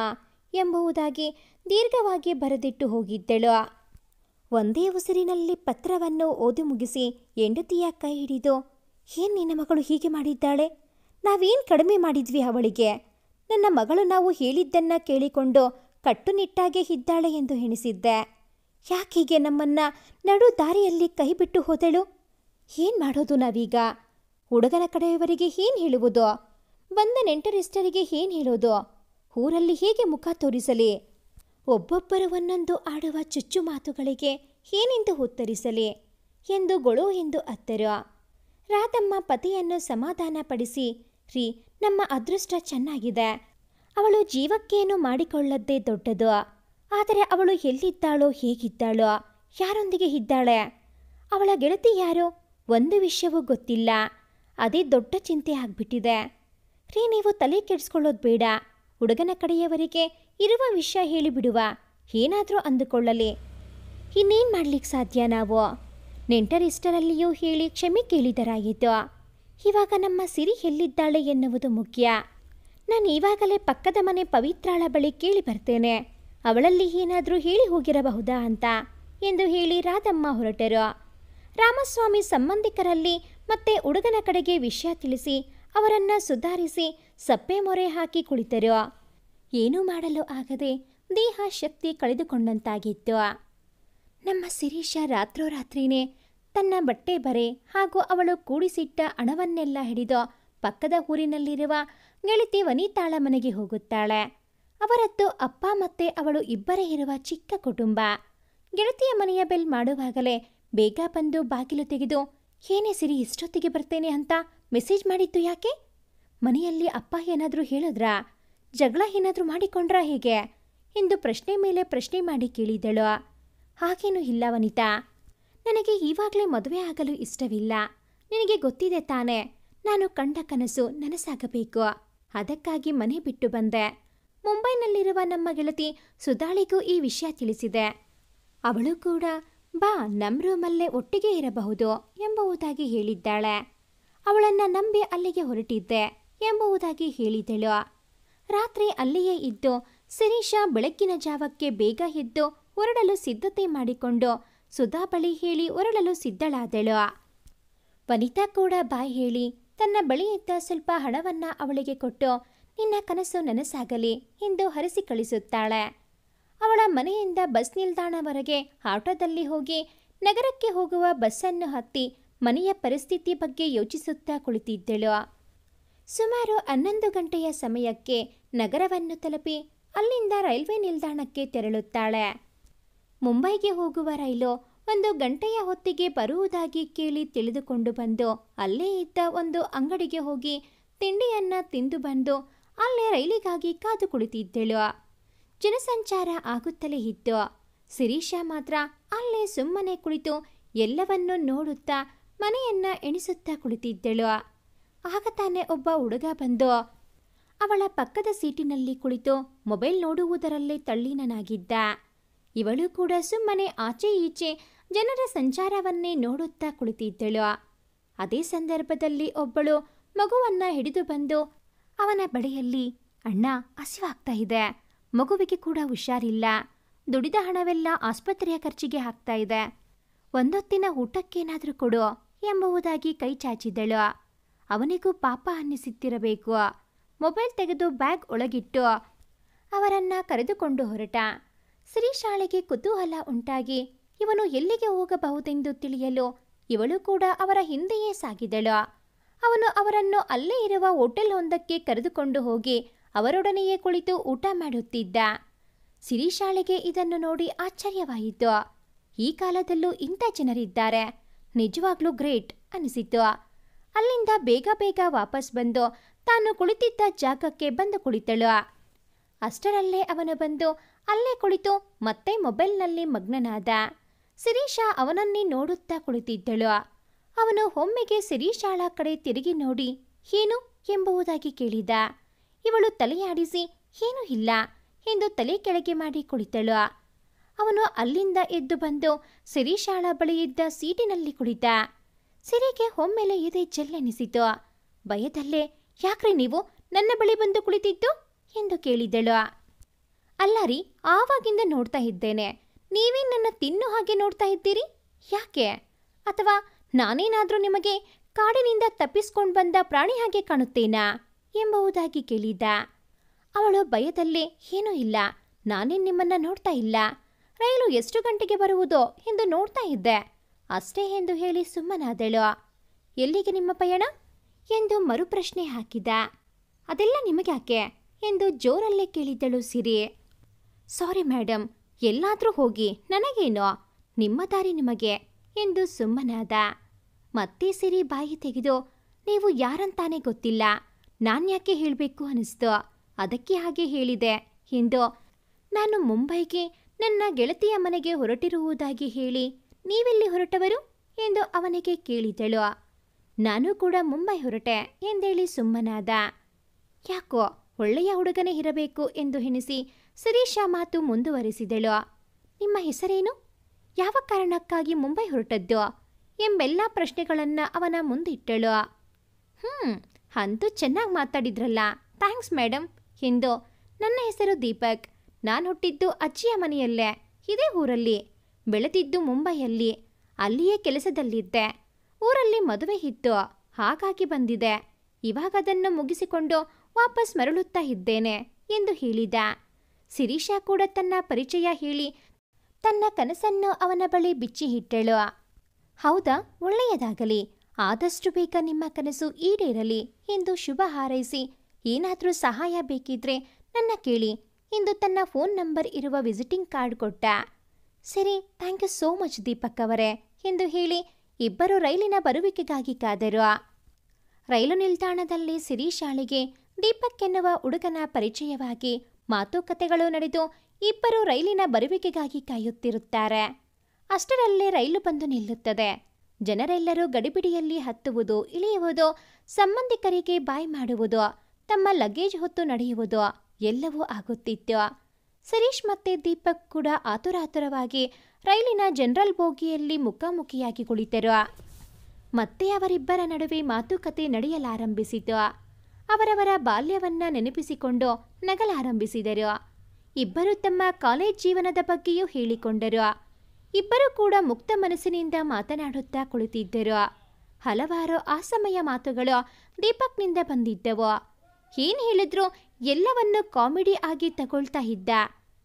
ಎಂಬುದಾಗಿ ದೀರ್ಘವಾಗಿ ಬರೆದಿಟ್ಟು ಹೋಗಿದ್ದಳು. ಒಂದೇ ಉಸಿರಿನಲ್ಲಿ ಪತ್ರವನ್ನು ಓದಿ ಮುಗಿಸಿ ಹೆಂಡತಿಯ ಕೈ ಹಿಡಿದು, ಏನ್ ನಿನ್ನ ಮಗಳು ಹೀಗೆ ಮಾಡಿದ್ದಾಳೆ? ನಾವೇನು ಕಡಿಮೆ ಮಾಡಿದ್ವಿ ಅವಳಿಗೆ? ನನ್ನ ಮಗಳು ನಾವು ಹೇಳಿದ್ದನ್ನ ಕೇಳಿಕೊಂಡು ಕಟ್ಟುನಿಟ್ಟಾಗೆ ಇದ್ದಾಳೆ ಎಂದು ಎಣಿಸಿದ್ದೆ. ಯಾಕೀಗೆ ನಮ್ಮನ್ನ ನಡು ದಾರಿಯಲ್ಲಿ ಕೈ ಬಿಟ್ಟು ಹೋದಳು? ಏನು ಮಾಡೋದು ನಾವೀಗ? ಹುಡುಗನ ಕಡೆಯವರಿಗೆ ಏನು ಹೇಳುವುದು? ಬಂದ ನೆಂಟರಿಷ್ಟರಿಗೆ ಏನು ಹೇಳೋದು? ಊರಲ್ಲಿ ಹೇಗೆ ಮುಖ ತೋರಿಸಲಿ? ಒಬ್ಬೊಬ್ಬರು ಒಂದೊಂದು ಆಡುವ ಚುಚ್ಚು ಮಾತುಗಳಿಗೆ ಏನೆಂದು ಉತ್ತರಿಸಲಿ ಎಂದು ಗೊಳೋ ಎಂದು ಅತ್ತರು. ರಾಧಮ್ಮ ಪತಿಯನ್ನು ಸಮಾಧಾನಪಡಿಸಿ, ರೀ, ನಮ್ಮ ಅದೃಷ್ಟ ಚೆನ್ನಾಗಿದೆ. ಅವಳು ಜೀವಕ್ಕೇನು ಮಾಡಿಕೊಳ್ಳದ್ದೇ ದೊಡ್ಡದು. ಆದರೆ ಅವಳು ಎಲ್ಲಿದ್ದಾಳೋ, ಹೇಗಿದ್ದಾಳೋ, ಯಾರೊಂದಿಗೆ ಇದ್ದಾಳೆ, ಅವಳ ಗೆಳತಿ ಯಾರೋ, ಒಂದು ವಿಷಯವೂ ಗೊತ್ತಿಲ್ಲ. ಅದೇ ದೊಡ್ಡ ಚಿಂತೆ ಆಗ್ಬಿಟ್ಟಿದೆ. ರೀ, ನೀವು ತಲೆ ಕೆಡಿಸ್ಕೊಳ್ಳೋದು ಬೇಡ. ಹುಡುಗನ ಕಡೆಯವರಿಗೆ ಇರುವ ವಿಷಯ ಹೇಳಿಬಿಡುವ. ಏನಾದರೂ ಅಂದುಕೊಳ್ಳಲಿ. ಇನ್ನೇನು ಮಾಡ್ಲಿಕ್ಕೆ ಸಾಧ್ಯ ನಾವು? ನೆಂಟರಿಷ್ಟರಲ್ಲಿಯೂ ಹೇಳಿ ಕ್ಷಮೆ ಕೇಳಿದರಾಯಿತು. ಇವಾಗ ನಮ್ಮ ಸಿರಿ ಎಲ್ಲಿದ್ದಾಳೆ ಎನ್ನುವುದು ಮುಖ್ಯ. ನಾನು ಈವಾಗಲೇ ಪಕ್ಕದ ಮನೆ ಪವಿತ್ರಾಳ ಬಳಿ ಕೇಳಿ ಬರ್ತೇನೆ. ಅವಳಲ್ಲಿ ಏನಾದರೂ ಹೇಳಿ ಹೋಗಿರಬಹುದಾ ಅಂತ ಎಂದು ಹೇಳಿ ರಾಧಮ್ಮ ಹೊರಟರು. ರಾಮಸ್ವಾಮಿ ಸಂಬಂಧಿಕರಲ್ಲಿ ಮತ್ತೆ ಹುಡುಗನ ಕಡೆಗೆ ವಿಷಯ ತಿಳಿಸಿ ಅವರನ್ನ ಸುಧಾರಿಸಿ ಸಪ್ಪೆ ಮೊರೆ ಹಾಕಿ ಕುಳಿತರು. ಏನೂ ಮಾಡಲು ಆಗದೆ ದೇಹ ಶಕ್ತಿ ಕಳೆದುಕೊಂಡಂತಾಗಿತ್ತು. ನಮ್ಮ ಶಿರೀಷ ರಾತ್ರೋರಾತ್ರಿನೇ ತನ್ನ ಬಟ್ಟೆ ಬರೆ ಹಾಗೂ ಅವಳು ಕೂಡಿಸಿಟ್ಟ ಹಣವನ್ನೆಲ್ಲ ಹಿಡಿದು ಪಕ್ಕದ ಊರಿನಲ್ಲಿರುವ ಗೆಳತಿ ವನಿತಾಳ ಮನೆಗೆ ಹೋಗುತ್ತಾಳೆ. ಅವರದ್ದು ಅಪ್ಪ ಮತ್ತೆ ಅವಳು ಇಬ್ಬರೇ ಇರುವ ಚಿಕ್ಕ ಕುಟುಂಬ. ಗೆಳತಿಯ ಮನೆಯ ಬೆಲ್ ಮಾಡುವಾಗಲೇ ಬೇಗ ಬಂದು ಬಾಗಿಲು ತೆಗೆದು, ಏನೇ ಸಿರಿ ಇಷ್ಟೊತ್ತಿಗೆ ಬರ್ತೇನೆ ಅಂತ ಮೆಸೇಜ್ ಮಾಡಿದ್ದು ಯಾಕೆ? ಮನೆಯಲ್ಲಿ ಅಪ್ಪ ಏನಾದರೂ ಹೇಳಿದ್ರಾ? ಜಗಳ ಏನಾದರೂ ಮಾಡಿಕೊಂಡ್ರಾ ಹೇಗೆ ಎಂದು ಪ್ರಶ್ನೆ ಮೇಲೆ ಪ್ರಶ್ನೆ ಮಾಡಿ ಕೇಳಿದಳು. ಹಾಗೇನೂ ಇಲ್ಲ ವನಿತಾ, ನನಗೆ ಈವಾಗಲೇ ಮದುವೆ ಆಗಲು ಇಷ್ಟವಿಲ್ಲ. ನಿನಗೆ ಗೊತ್ತಿದೆ ತಾನೇ, ನಾನು ಕಂಡ ಕನಸು ನನಸಾಗಬೇಕು. ಅದಕ್ಕಾಗಿ ಮನೆ ಬಿಟ್ಟು ಬಂದೆ. ಮುಂಬೈನಲ್ಲಿರುವ ನಮ್ಮ ಗೆಳತಿ ಸುಧಾಳಿಗೂ ಈ ವಿಷಯ ತಿಳಿಸಿದೆ. ಅವಳು ಕೂಡ ಬಾ ನಮ್ಮ ರೂಮಲ್ಲೇ ಒಟ್ಟಿಗೆ ಇರಬಹುದು ಎಂಬುದಾಗಿ ಹೇಳಿದ್ದಾಳೆ. ಅವಳನ್ನು ನಂಬಿ ಅಲ್ಲಿಗೆ ಹೊರಟಿದ್ದೆ ಎಂಬುದಾಗಿ ಹೇಳಿದಳು. ರಾತ್ರಿ ಅಲ್ಲಿಯೇ ಇದ್ದು ಶಿರೀಷ ಬೆಳಗ್ಗಿನ ಜಾವಕ್ಕೆ ಬೇಗ ಎದ್ದು ಹೊರಡಲು ಸಿದ್ಧತೆ ಮಾಡಿಕೊಂಡು ಸುಧಾ ಬಳಿ ಹೇಳಿ ಹೊರಡಲು ಸಿದ್ಧಳಾದಳು. ವನಿತಾ ಕೂಡ ಬಾಯ್ ಹೇಳಿ ತನ್ನ ಬಳಿ ಇದ್ದ ಸ್ವಲ್ಪ ಹಣವನ್ನ ಅವಳಿಗೆ ಕೊಟ್ಟು, ನಿನ್ನ ಕನಸು ನನಸಾಗಲಿ ಎಂದು ಹರಿಸಿ ಕಳಿಸುತ್ತಾಳೆ. ಅವಳ ಮನೆಯಿಂದ ಬಸ್ ನಿಲ್ದಾಣವರೆಗೆ ಆಟೋದಲ್ಲಿ ಹೋಗಿ ನಗರಕ್ಕೆ ಹೋಗುವ ಬಸ್ಸನ್ನು ಹತ್ತಿ ಮನೆಯ ಪರಿಸ್ಥಿತಿ ಬಗ್ಗೆ ಯೋಚಿಸುತ್ತಾ ಕುಳಿತಿದ್ದಳು. ಸುಮಾರು 11 ಗಂಟೆಯ ಸಮಯಕ್ಕೆ ನಗರವನ್ನು ತಲುಪಿ ಅಲ್ಲಿಂದ ರೈಲ್ವೆ ನಿಲ್ದಾಣಕ್ಕೆ ತೆರಳುತ್ತಾಳೆ. ಮುಂಬೈಗೆ ಹೋಗುವ ರೈಲು 1 ಗಂಟೆಯ ಹೊತ್ತಿಗೆ ಬರುವುದಾಗಿ ಕೇಳಿ ತಿಳಿದುಕೊಂಡು ಬಂದು ಅಲ್ಲೇ ಇದ್ದ ಒಂದು ಅಂಗಡಿಗೆ ಹೋಗಿ ತಿಂಡಿಯನ್ನ ತಿಂದು ಬಂದು ಅಲ್ಲೇ ರೈಲಿಗಾಗಿ ಕಾದು ಕುಳಿತಿದ್ದಳು. ಜನಸಂಚಾರ ಆಗುತ್ತಲೇ ಇತ್ತು. ಶಿರೀಷ ಮಾತ್ರ ಅಲ್ಲೇ ಸುಮ್ಮನೆ ಕುಳಿತು ಎಲ್ಲವನ್ನೂ ನೋಡುತ್ತಾ ಮನೆಯನ್ನ ಎಣಿಸುತ್ತಾ ಕುಳಿತಿದ್ದಳು. ಆಗ ತಾನೇ ಒಬ್ಬ ಹುಡುಗ ಬಂದು ಅವಳ ಪಕ್ಕದ ಸೀಟಿನಲ್ಲಿ ಕುಳಿತು ಮೊಬೈಲ್ ನೋಡುವುದರಲ್ಲೇ ತಲ್ಲೀನನಾಗಿದ್ದ. ಇವಳು ಕೂಡ ಸುಮ್ಮನೆ ಆಚೆ ಈಚೆ ಜನರ ಸಂಚಾರವನ್ನೇ ನೋಡುತ್ತಾ ಕುಳಿತಿದ್ದಳು. ಅದೇ ಸಂದರ್ಭದಲ್ಲಿ ಒಬ್ಬಳು ಮಗುವನ್ನ ಹಿಡಿದು ಬಂದು ಅವನ ಬಳಿಯಲ್ಲಿ, ಅಣ್ಣ ಹಸಿವಾಗ್ತಾ ಇದೆ, ಮಗುವಿಗೆ ಕೂಡ ಹುಷಾರಿಲ್ಲ, ದುಡಿದ ಹಣವೆಲ್ಲ ಆಸ್ಪತ್ರೆಯ ಖರ್ಚಿಗೆ ಹಾಕ್ತಾ ಇದೆ, ಒಂದೊತ್ತಿನ ಊಟಕ್ಕೇನಾದರೂ ಕೊಡು ಎಂಬುದಾಗಿ ಕೈ ಚಾಚಿದಳು. ಅವನಿಗೂ ಪಾಪ ಅನ್ನಿಸುತ್ತಿರಬೇಕು. ಮೊಬೈಲ್ ತೆಗೆದು ಬ್ಯಾಗ್ ಒಳಗಿಟ್ಟು ಅವರನ್ನ ಕರೆದುಕೊಂಡು ಹೊರಟ. ಶಿರೀಷಾಳಿಗೆ ಕುತೂಹಲ ಉಂಟಾಗಿ ಇವನು ಎಲ್ಲಿಗೆ ಹೋಗಬಹುದೆಂದು ತಿಳಿಯಲು ಇವಳು ಕೂಡ ಅವರ ಹಿಂದೆಯೇ ಸಾಗಿದಳು. ಅವನು ಅವರನ್ನು ಅಲ್ಲೇ ಇರುವ ಹೋಟೆಲ್ ಒಂದಕ್ಕೆ ಕರೆದುಕೊಂಡು ಹೋಗಿ ಅವರೊಡನೆಯೇ ಕುಳಿತು ಊಟ ಮಾಡುತ್ತಿದ್ದ. ಶಿರೀಷಾಳಿಗೆ ಇದನ್ನು ನೋಡಿ ಆಶ್ಚರ್ಯವಾಯಿತು. ಈ ಕಾಲದಲ್ಲೂ ಇಂಥ ಜನರಿದ್ದಾರೆ, ನಿಜವಾಗ್ಲೂ ಗ್ರೇಟ್ ಅನಿಸಿತು. ಅಲ್ಲಿಂದ ಬೇಗ ಬೇಗ ವಾಪಸ್ ಬಂದು ತಾನು ಕುಳಿತಿದ್ದ ಜಾಗಕ್ಕೆ ಬಂದು ಕುಳಿತಳು. ಅಷ್ಟರಲ್ಲೇ ಅವನು ಬಂದು ಅಲ್ಲೇ ಕುಳಿತು ಮತ್ತೆ ಮೊಬೈಲ್ನಲ್ಲಿ ಮಗ್ನನಾದ. ಶಿರೀಷ ಅವನನ್ನೇ ನೋಡುತ್ತಾ ಕುಳಿತಿದ್ದಳು. ಅವನು ಒಮ್ಮೆಗೆ ಶಿರೀಷಾಳ ಕಡೆ ತಿರುಗಿ ನೋಡಿ ಏನು ಎಂಬುದಾಗಿ ಕೇಳಿದ. ಇವಳು ತಲೆಯಾಡಿಸಿ ಏನೂ ಇಲ್ಲ ಎಂದು ತಲೆ ಕೆಳಗೆ ಮಾಡಿ ಕುಳಿತಳು. ಅವನು ಅಲ್ಲಿಂದ ಎದ್ದು ಬಂದು ಶಿರೀಷಾಳ ಬಳಿ ಇದ್ದ ಸೀಟಿನಲ್ಲಿ ಕುಳಿತ. ಸಿರಿಗೆ ಒಮ್ಮೆಲೆ ಎದೆ ಜಲ್ಲೆನಿಸಿತು. ಭಯದಲ್ಲೇ, ಯಾಕ್ರಿ ನೀವು ನನ್ನ ಬಳಿ ಬಂದು ಕುಳಿತಿದ್ದು ಎಂದು ಕೇಳಿದಳು. ಅಲ್ಲ ರೀ, ಆವಾಗಿಂದ ನೋಡ್ತಾ ಇದ್ದೇನೆ, ನೀವೇ ನನ್ನ ತಿನ್ನು ಹಾಗೆ ನೋಡ್ತಾ ಇದ್ದೀರಿ, ಯಾಕೆ? ಅಥವಾ ನಾನೇನಾದರೂ ನಿಮಗೆ ಕಾಡಿನಿಂದ ತಪ್ಪಿಸ್ಕೊಂಡು ಬಂದ ಪ್ರಾಣಿ ಹಾಗೆ ಕಾಣುತ್ತೇನಾ ಎಂಬುದಾಗಿ ಕೇಳಿದ. ಅವಳು ಭಯದಲ್ಲೇ, ಏನೂ ಇಲ್ಲ, ನಾನೇನು ನಿಮ್ಮನ್ನ ನೋಡ್ತಾ ಇಲ್ಲ, ರೈಲು ಎಷ್ಟು ಗಂಟೆಗೆ ಬರುವುದೋ ಎಂದು ನೋಡ್ತಾ ಇದ್ದೆ ಅಷ್ಟೇ ಎಂದು ಹೇಳಿ ಸುಮ್ಮನಾದಳು. ಎಲ್ಲಿಗೆ ನಿಮ್ಮ ಪಯಣ ಎಂದು ಮರುಪ್ರಶ್ನೆ ಹಾಕಿದ. ಅದೆಲ್ಲ ನಿಮಗ್ಯಾಕೆ ಎಂದು ಜೋರಲ್ಲೇ ಕೇಳಿದಳು ಸಿರಿ. ಸಾರಿ ಮೇಡಮ್, ಎಲ್ಲಾದರೂ ಹೋಗಿ ನನಗೇನೋ, ನಿಮ್ಮ ದಾರಿ ನಿಮಗೆ ಎಂದು ಸುಮ್ಮನಾದ. ಮತ್ತೆ ಸಿರಿ ಬಾಯಿ ತೆಗೆದು, ನೀವು ಯಾರಂತಾನೆ ಗೊತ್ತಿಲ್ಲ, ನಾನ್ಯಾಕೆ ಹೇಳಬೇಕು ಅನಿಸ್ತು, ಅದಕ್ಕೆ ಹಾಗೆ ಹೇಳಿದೆ ಎಂದು. ನಾನು ಮುಂಬೈಗೆ ನನ್ನ ಗೆಳತಿಯ ಮನೆಗೆ ಹೊರಟಿರುವುದಾಗಿ ಹೇಳಿ ನೀವೆಲ್ಲಿ ಹೊರಟವರು ಎಂದು ಅವನಿಗೆ ಕೇಳಿದಳು. ನಾನು ಕೂಡ ಮುಂಬೈ ಹೊರಟೆ ಎಂದೇಳಿ ಸುಮ್ಮನಾದ. ಯಾಕೋ ಒಳ್ಳೆಯ ಹುಡುಗನೇ ಇರಬೇಕು ಎಂದು ಎಣಿಸಿ ಶಿರೀಷ ಮಾತು ಮುಂದುವರಿಸಿದಳು. ನಿಮ್ಮ ಹೆಸರೇನು, ಯಾವ ಕಾರಣಕ್ಕಾಗಿ ಮುಂಬೈ ಹೊರಟದ್ದು ಎಂಬೆಲ್ಲ ಪ್ರಶ್ನೆಗಳನ್ನು ಅವನ ಮುಂದಿಟ್ಟಳು. ಅಂತೂ ಚೆನ್ನಾಗಿ ಮಾತಾಡಿದ್ರಲ್ಲ, ಥ್ಯಾಂಕ್ಸ್ ಮೇಡಮ್ ಎಂದು. ನನ್ನ ಹೆಸರು ದೀಪಕ್, ನಾನು ಹುಟ್ಟಿದ್ದು ಅಜ್ಜಿಯ ಮನೆಯಲ್ಲೇ, ಇದೇ ಊರಲ್ಲಿ, ಬೆಳೆದಿದ್ದು ಮುಂಬೈಯಲ್ಲಿ, ಅಲ್ಲಿಯೇ ಕೆಲಸದಲ್ಲಿದ್ದೆ. ಊರಲ್ಲಿ ಮದುವೆ ಇತ್ತು, ಹಾಗಾಗಿ ಬಂದಿದೆ. ಇವಾಗ ಅದನ್ನು ಮುಗಿಸಿಕೊಂಡು ವಾಪಸ್ ಮರಳುತ್ತಾ ಇದ್ದೇನೆ ಎಂದು ಹೇಳಿದ. ಶಿರೀಷ ಕೂಡ ತನ್ನ ಪರಿಚಯ ಹೇಳಿ ತನ್ನ ಕನಸನ್ನು ಅವನ ಬಳಿ ಬಿಚ್ಚಿ ಇಟ್ಟಳು. ಹೌದಾ, ಒಳ್ಳೆಯದಾಗಲಿ, ಆದಷ್ಟು ಬೇಗ ನಿಮ್ಮ ಕನಸು ಈಡೇರಲಿ ಎಂದು ಶುಭ ಹಾರೈಸಿ, ಏನಾದರೂ ಸಹಾಯ ಬೇಕಿದ್ರೆ ನನ್ನ ಕೇಳಿ ಎಂದು ತನ್ನ ಫೋನ್ ನಂಬರ್ ಇರುವ ವಿಸಿಟಿಂಗ್ ಕಾರ್ಡ್ ಕೊಟ್ಟ. ಸರಿ, thank you so much Deepak ಅವರೇ ಎಂದು ಹೇಳಿ ಇಬ್ಬರು ರೈಲಿನ ಬರುವಿಕೆಗಾಗಿ ಕಾದರು. ರೈಲು ನಿಲ್ದಾಣದಲ್ಲಿ ಶಿರೀಷಾಳಿಗೆ ದೀಪಕ್ ಎನ್ನುವ ಹುಡುಗನ ಪರಿಚಯವಾಗಿ ಮಾತುಕತೆಗಳು ನಡೆದು ಇಬ್ಬರು ರೈಲಿನ ಬರುವಿಕೆಗಾಗಿ ಕಾಯುತ್ತಿರುತ್ತಾರೆ. ಅಷ್ಟರಲ್ಲೇ ರೈಲು ಬಂದು ನಿಲ್ಲುತ್ತದೆ. ಜನರೆಲ್ಲರೂ ಗಡಿಬಿಡಿಯಲ್ಲಿ ಹತ್ತುವುದು, ಇಳಿಯುವುದು, ಸಂಬಂಧಿಕರಿಗೆ ಬಾಯ್ ಮಾಡುವುದು, ತಮ್ಮ ಲಗೇಜ್ ಹೊತ್ತು ನಡೆಯುವುದು ಎಲ್ಲವೂ ಆಗುತ್ತಿತ್ತು. ಶಿರೀಷ್ ಮತ್ತೆ ದೀಪಕ್ ಕೂಡ ಆತುರಾತುರವಾಗಿ ರೈಲಿನ ಜನರಲ್ ಬೋಗಿಯಲ್ಲಿ ಮುಖಾಮುಖಿಯಾಗಿ ಕುಳಿತರು. ಮತ್ತೆ ಅವರಿಬ್ಬರ ನಡುವೆ ಮಾತುಕತೆ ನಡೆಯಲಾರಂಭಿಸಿತು. ಅವರವರ ಬಾಲ್ಯವನ್ನ ನೆನಪಿಸಿಕೊಂಡು ನಗಲಾರಂಭಿಸಿದರು. ಇಬ್ಬರು ತಮ್ಮ ಕಾಲೇಜ್ ಜೀವನದ ಬಗ್ಗೆಯೂ ಹೇಳಿಕೊಂಡರು. ಇಬ್ಬರು ಕೂಡ ಮುಕ್ತ ಮನಸ್ಸಿನಿಂದ ಮಾತನಾಡುತ್ತಾ ಕುಳಿತಿದ್ದರು. ಹಲವಾರು ಅಸಮಯ ಮಾತುಗಳು ದೀಪಕ್ನಿಂದ ಬಂದಿದ್ದವು. ಏನು ಹೇಳಿದ್ರು ಎಲ್ಲವನ್ನೂ ಕಾಮಿಡಿ ಆಗಿ ತಗೊಳ್ತಾ ಇದ್ದ.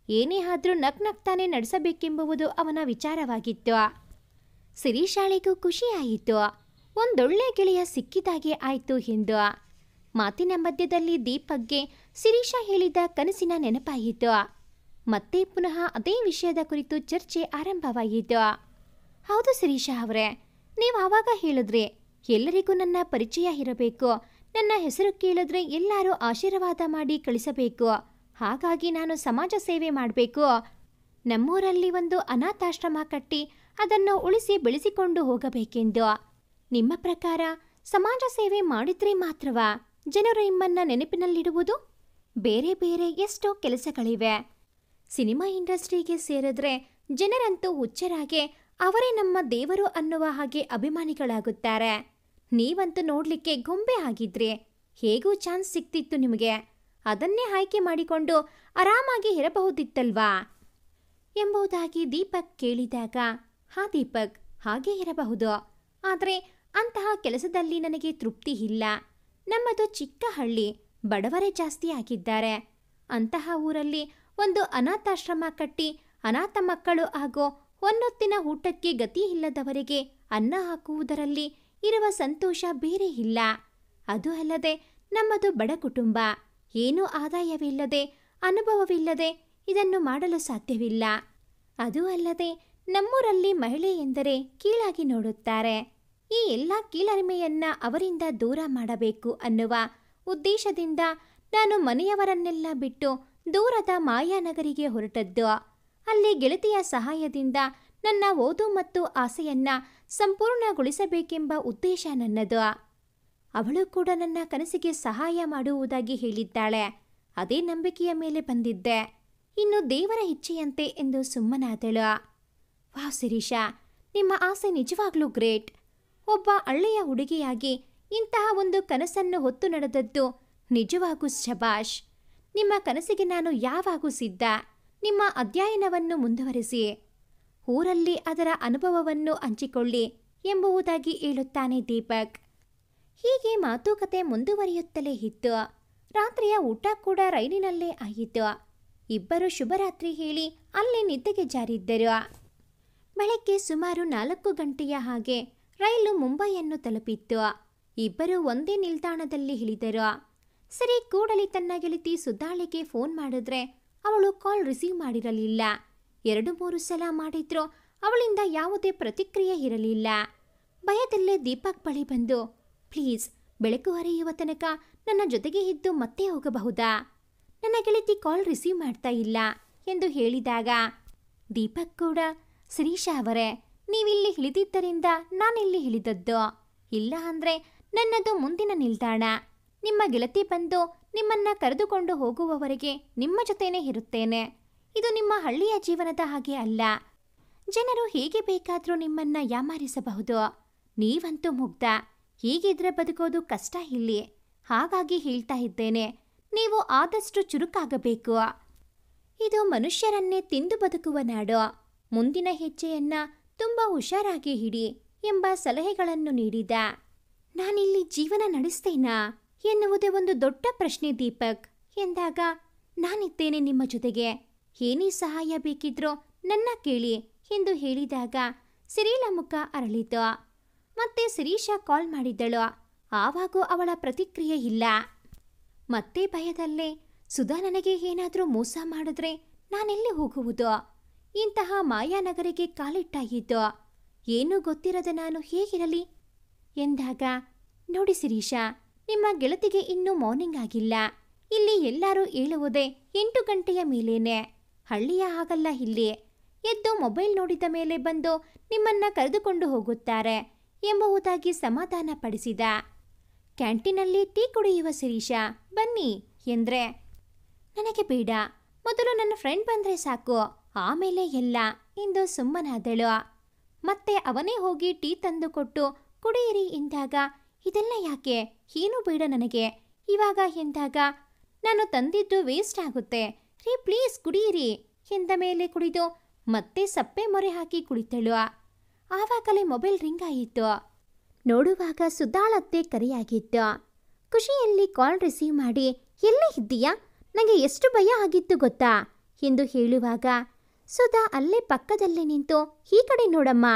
ಏನೇ ಆದ್ರೂ ನಗ್ನಗ್ತಾನೆ ನಡೆಸಬೇಕೆಂಬುದು ಅವನ ವಿಚಾರವಾಗಿತ್ತು. ಶಿರೀಷಾಳಿಗೂ ಖುಷಿಯಾಯಿತು. ಒಂದೊಳ್ಳೆ ಗೆಳೆಯ ಸಿಕ್ಕಿದಾಗೆ ಆಯಿತು ಎಂದು. ಮಾತಿನ ಮಧ್ಯದಲ್ಲಿ ದೀಪಕ್ಗೆ ಶಿರೀಷಾ ಹೇಳಿದ ಕನಸಿನ ನೆನಪಾಯಿತು. ಮತ್ತೆ ಪುನಃ ಅದೇ ವಿಷಯದ ಕುರಿತು ಚರ್ಚೆ ಆರಂಭವಾಯಿತು. ಹೌದು ಶಿರೀಷಾ ಅವರೇ, ನೀವು ಆವಾಗ ಹೇಳಿದ್ರಿ ಎಲ್ಲರಿಗೂ ನನ್ನ ಪರಿಚಯ ಇರಬೇಕು, ನನ್ನ ಹೆಸರು ಕೇಳಿದ್ರೆ ಎಲ್ಲರೂ ಆಶೀರ್ವಾದ ಮಾಡಿ ಕಳಿಸಬೇಕು, ಹಾಗಾಗಿ ನಾನು ಸಮಾಜ ಸೇವೆ ಮಾಡಬೇಕು, ನಮ್ಮೂರಲ್ಲಿ ಒಂದು ಅನಾಥಾಶ್ರಮ ಕಟ್ಟಿ ಅದನ್ನು ಉಳಿಸಿ ಬೆಳೆಸಿಕೊಂಡು ಹೋಗಬೇಕೆಂದು. ನಿಮ್ಮ ಪ್ರಕಾರ ಸಮಾಜ ಸೇವೆ ಮಾಡಿದ್ರೆ ಮಾತ್ರವಾ ಜನರು ನಿಮ್ಮನ್ನ ನೆನಪಿನಲ್ಲಿಡುವುದು? ಬೇರೆ ಬೇರೆ ಎಷ್ಟೋ ಕೆಲಸಗಳಿವೆ. ಸಿನಿಮಾ ಇಂಡಸ್ಟ್ರಿಗೆ ಸೇರಿದ್ರೆ ಜನರಂತೂ ಹುಚ್ಚರಾಗೆ ಅವರೇ ನಮ್ಮ ದೇವರು ಅನ್ನುವ ಹಾಗೆ ಅಭಿಮಾನಿಗಳಾಗುತ್ತಾರೆ. ನೀವಂತೂ ನೋಡ್ಲಿಕ್ಕೆ ಗೊಂಬೆ ಆಗಿದ್ರಿ. ಹೇಗೂ ಚಾನ್ಸ್ ಸಿಕ್ತಿತ್ತು ನಿಮಗೆ, ಅದನ್ನೇ ಆಯ್ಕೆ ಮಾಡಿಕೊಂಡು ಆರಾಮಾಗಿ ಇರಬಹುದಿತ್ತಲ್ವಾ ಎಂಬುದಾಗಿ ದೀಪಕ್ ಕೇಳಿದಾಗ, ಹಾ ದೀಪಕ್, ಹಾಗೇ ಇರಬಹುದು. ಆದರೆ ಅಂತಹ ಕೆಲಸದಲ್ಲಿ ನನಗೆ ತೃಪ್ತಿ ಇಲ್ಲ. ನಮ್ಮದು ಚಿಕ್ಕ ಹಳ್ಳಿ, ಬಡವರೇ ಜಾಸ್ತಿ ಆಗಿದ್ದಾರೆ. ಅಂತಹ ಊರಲ್ಲಿ ಒಂದು ಅನಾಥಾಶ್ರಮ ಕಟ್ಟಿ ಅನಾಥ ಮಕ್ಕಳು ಹಾಗೂ ಹೊನ್ನೊತ್ತಿನ ಊಟಕ್ಕೆ ಗತಿ ಇಲ್ಲದವರಿಗೆ ಅನ್ನ ಹಾಕುವುದರಲ್ಲಿ ಇರುವ ಸಂತೋಷ ಬೇರೆ ಇಲ್ಲ. ಅದು ಅಲ್ಲದೆ ನಮ್ಮದು ಬಡ ಕುಟುಂಬ, ಏನೂ ಆದಾಯವಿಲ್ಲದೆ, ಅನುಭವವಿಲ್ಲದೆ ಇದನ್ನು ಮಾಡಲು ಸಾಧ್ಯವಿಲ್ಲ. ಅದು ಅಲ್ಲದೆ ನಮ್ಮೂರಲ್ಲಿ ಮಹಿಳೆ ಎಂದರೆ ಕೀಳಾಗಿ ನೋಡುತ್ತಾರೆ. ಈ ಎಲ್ಲ ಕೀಳರಿಮೆಯನ್ನ ಅವರಿಂದ ದೂರ ಮಾಡಬೇಕು ಅನ್ನುವ ಉದ್ದೇಶದಿಂದ ನಾನು ಮನೆಯವರನ್ನೆಲ್ಲ ಬಿಟ್ಟು ದೂರದ ಮಾಯಾನಗರಿಗೆ ಹೊರಟದ್ದು. ಅಲ್ಲಿ ಗೆಳತಿಯ ಸಹಾಯದಿಂದ ನನ್ನ ಓದು ಮತ್ತು ಆಸೆಯನ್ನ ಸಂಪೂರ್ಣಗೊಳಿಸಬೇಕೆಂಬ ಉದ್ದೇಶ ನನ್ನದು. ಅವಳು ಕೂಡ ನನ್ನ ಕನಸಿಗೆ ಸಹಾಯ ಮಾಡುವುದಾಗಿ ಹೇಳಿದ್ದಾಳೆ. ಅದೇ ನಂಬಿಕೆಯ ಮೇಲೆ ಬಂದಿದ್ದೆ. ಇನ್ನು ದೇವರ ಇಚ್ಛೆಯಂತೆ ಎಂದು ಸುಮ್ಮನಾದಳು. ವಾವ್ ಶಿರೀಷಾ, ನಿಮ್ಮ ಆಸೆ ನಿಜವಾಗ್ಲೂ ಗ್ರೇಟ್. ಒಬ್ಬ ಹಳ್ಳಿಯ ಹುಡುಗಿಯಾಗಿ ಇಂತಹ ಒಂದು ಕನಸನ್ನು ಹೊತ್ತು ನಡೆದದ್ದು ನಿಜವಾಗೂ ಶಭಾಷ್. ನಿಮ್ಮ ಕನಸಿಗೆ ನಾನು ಯಾವಾಗೂ ಸಿದ್ಧ. ನಿಮ್ಮ ಅಧ್ಯಯನವನ್ನು ಮುಂದುವರಿಸಿ, ಊರಲ್ಲಿ ಅದರ ಅನುಭವವನ್ನು ಹಂಚಿಕೊಳ್ಳಿ ಎಂಬುದಾಗಿ ಹೇಳುತ್ತಾನೆ ದೀಪಕ್. ಹೀಗೆ ಮಾತುಕತೆ ಮುಂದುವರಿಯುತ್ತಲೇ ಇತ್ತು. ರಾತ್ರಿಯ ಊಟ ಕೂಡ ರೈಲಿನಲ್ಲೇ ಆಯಿತು. ಇಬ್ಬರು ಶುಭರಾತ್ರಿ ಹೇಳಿ ಅಲ್ಲಿ ನಿದ್ದೆಗೆ ಜಾರಿದ್ದರು. ಬೆಳಗ್ಗೆ ಸುಮಾರು 4 ಗಂಟೆಯ ಹಾಗೆ ರೈಲು ಮುಂಬೈಯನ್ನು ತಲುಪಿತ್ತು. ಇಬ್ಬರು ಒಂದೇ ನಿಲ್ದಾಣದಲ್ಲಿ ಇಳಿದರು. ಸರಿ, ಕೂಡಲೇ ತನ್ನ ಗೆಳತಿ ಸುಧಾಳಿಗೆ ಫೋನ್ ಮಾಡಿದ್ರೆ ಅವಳು ಕಾಲ್ ರಿಸೀವ್ ಮಾಡಿರಲಿಲ್ಲ. 2-3 ಸಲ ಮಾಡಿದ್ರು ಅವಳಿಂದ ಯಾವುದೇ ಪ್ರತಿಕ್ರಿಯೆ ಇರಲಿಲ್ಲ. ಭಯದಲ್ಲೇ ದೀಪಕ್ ಬಳಿ ಬಂದು, ಪ್ಲೀಸ್ ಬೆಳಕು ಹರಿಯುವ ತನಕ ನನ್ನ ಜೊತೆಗೆ ಇದ್ದು ಮತ್ತೆ ಹೋಗಬಹುದಾ? ನನ್ನ ಗೆಳತಿ ಕಾಲ್ ರಿಸೀವ್ ಮಾಡ್ತಾ ಇಲ್ಲ ಎಂದು ಹೇಳಿದಾಗ ದೀಪಕ್ ಕೂಡ, ಶಿರೀಷಾ ಅವರೇ, ನೀವಿಲ್ಲಿ ಇಳಿದಿದ್ದರಿಂದ ನಾನಿಲ್ಲಿ ಇಳಿದದ್ದು. ಇಲ್ಲ ಅಂದ್ರೆ ನನ್ನದು ಮುಂದಿನ ನಿಲ್ದಾಣ. ನಿಮ್ಮ ಗೆಳತಿ ಬಂದು ನಿಮ್ಮನ್ನ ಕರೆದುಕೊಂಡು ಹೋಗುವವರೆಗೆ ನಿಮ್ಮ ಜೊತೆನೇ ಇರುತ್ತೇನೆ. ಇದು ನಿಮ್ಮ ಹಳ್ಳಿಯ ಜೀವನದ ಹಾಗೆ ಅಲ್ಲ. ಜನರು ಹೇಗೆ ಬೇಕಾದರೂ ನಿಮ್ಮನ್ನ ಯಾಮಾರಿಸಬಹುದು. ನೀವಂತೂ ಮುಗ್ಧ. ಹೀಗಿದ್ರೆ ಬದುಕೋದು ಕಷ್ಟ ಇಲ್ಲಿ. ಹಾಗಾಗಿ ಹೇಳ್ತಾ ಇದ್ದೇನೆ, ನೀವು ಆದಷ್ಟು ಚುರುಕಾಗಬೇಕು. ಇದು ಮನುಷ್ಯರನ್ನೇ ತಿಂದು ಬದುಕುವ ನಾಡು. ಮುಂದಿನ ಹೆಜ್ಜೆಯನ್ನ ತುಂಬ ಹುಷಾರಾಗಿ ಹಿಡಿ ಎಂಬ ಸಲಹೆಗಳನ್ನು ನೀಡಿದ. ನಾನಿಲ್ಲಿ ಜೀವನ ನಡೆಸ್ತೇನಾ ಎನ್ನುವುದೇ ಒಂದು ದೊಡ್ಡ ಪ್ರಶ್ನೆ ದೀಪಕ್ ಎಂದಾಗ, ನಾನಿದ್ದೇನೆ ನಿಮ್ಮ ಜೊತೆಗೆ. ಏನೇ ಸಹಾಯ ಬೇಕಿದ್ರೋ ನನ್ನ ಕೇಳಿ ಎಂದು ಹೇಳಿದಾಗ ಸಿರಿಲ ಮುಖ ಅರಳಿತು. ಮತ್ತೆ ಶಿರೀಷಾ ಕಾಲ್ ಮಾಡಿದ್ದಳು. ಆವಾಗೂ ಅವಳ ಪ್ರತಿಕ್ರಿಯೆ ಇಲ್ಲ. ಮತ್ತೆ ಭಯದಲ್ಲೇ ಸುಧಾ ನನಗೆ ಏನಾದರೂ ಮೋಸ ಮಾಡಿದ್ರೆ ನಾನೆಲ್ಲಿ ಹೋಗುವುದು? ಇಂತಹ ಮಾಯಾನಗರಿಗೆ ಕಾಲಿಟ್ಟಾಗಿದ್ದು. ಏನೂ ಗೊತ್ತಿರದ ನಾನು ಹೇಗಿರಲಿ ಎಂದಾಗ, ನೋಡಿ ಶಿರೀಷಾ, ನಿಮ್ಮ ಗೆಳತಿಗೆ ಇನ್ನೂ ಮಾರ್ನಿಂಗ್ ಆಗಿಲ್ಲ. ಇಲ್ಲಿ ಎಲ್ಲರೂ ಏಳುವುದೇ 8 ಗಂಟೆಯ ಮೇಲೇನೆ. ಹಳ್ಳಿಯ ಹಾಗಲ್ಲ ಇಲ್ಲಿ. ಎದ್ದು ಮೊಬೈಲ್ ನೋಡಿದ ಮೇಲೆ ಬಂದು ನಿಮ್ಮನ್ನ ಕರೆದುಕೊಂಡು ಹೋಗುತ್ತಾರೆ ಎಂಬುದಾಗಿ ಸಮಾಧಾನ ಪಡಿಸಿದ. ಕ್ಯಾಂಟೀನಲ್ಲಿ ಟೀ ಕುಡಿಯುವ ಶಿರೀಷಾ, ಬನ್ನಿ ಎಂದ್ರೆ, ನನಗೆ ಬೇಡ, ಮೊದಲು ನನ್ನ ಫ್ರೆಂಡ್ ಬಂದ್ರೆ ಸಾಕು, ಆಮೇಲೆ ಎಲ್ಲ ಎಂದು ಸುಮ್ಮನಾದಳು. ಮತ್ತೆ ಅವನೇ ಹೋಗಿ ಟೀ ತಂದು ಕೊಟ್ಟು ಕುಡಿಯಿರಿ ಎಂದಾಗ, ಇದೆಲ್ಲ ಯಾಕೆ, ಏನೂ ಬೇಡ ನನಗೆ ಇವಾಗ ಎಂದಾಗ, ನಾನು ತಂದಿದ್ದು ವೇಸ್ಟ್ ಆಗುತ್ತೆ ರೀ, ಪ್ಲೀಸ್ ಕುಡಿಯಿರಿ ಎಂದ ಮೇಲೆ ಕುಡಿದು ಮತ್ತೆ ಸಪ್ಪೆ ಮೊರೆ ಹಾಕಿ ಕುಳಿತಳು. ಆವಾಗಲೇ ಮೊಬೈಲ್ ರಿಂಗ್ ಆಯಿತು. ನೋಡುವಾಗ ಸುಧಾಳತ್ತೆ ಕರೆಯಾಗಿತ್ತು. ಖುಷಿಯಲ್ಲಿ ಕಾಲ್ ರಿಸೀವ್ ಮಾಡಿ, ಎಲ್ಲಿ ಇದ್ದೀಯಾ, ನನಗೆ ಎಷ್ಟು ಭಯ ಆಗಿತ್ತು ಗೊತ್ತಾ ಎಂದು ಹೇಳುವಾಗ, ಸುಧಾ ಅಲ್ಲೇ ಪಕ್ಕದಲ್ಲೇ ನಿಂತು ಈ ಕಡೆ ನೋಡಮ್ಮ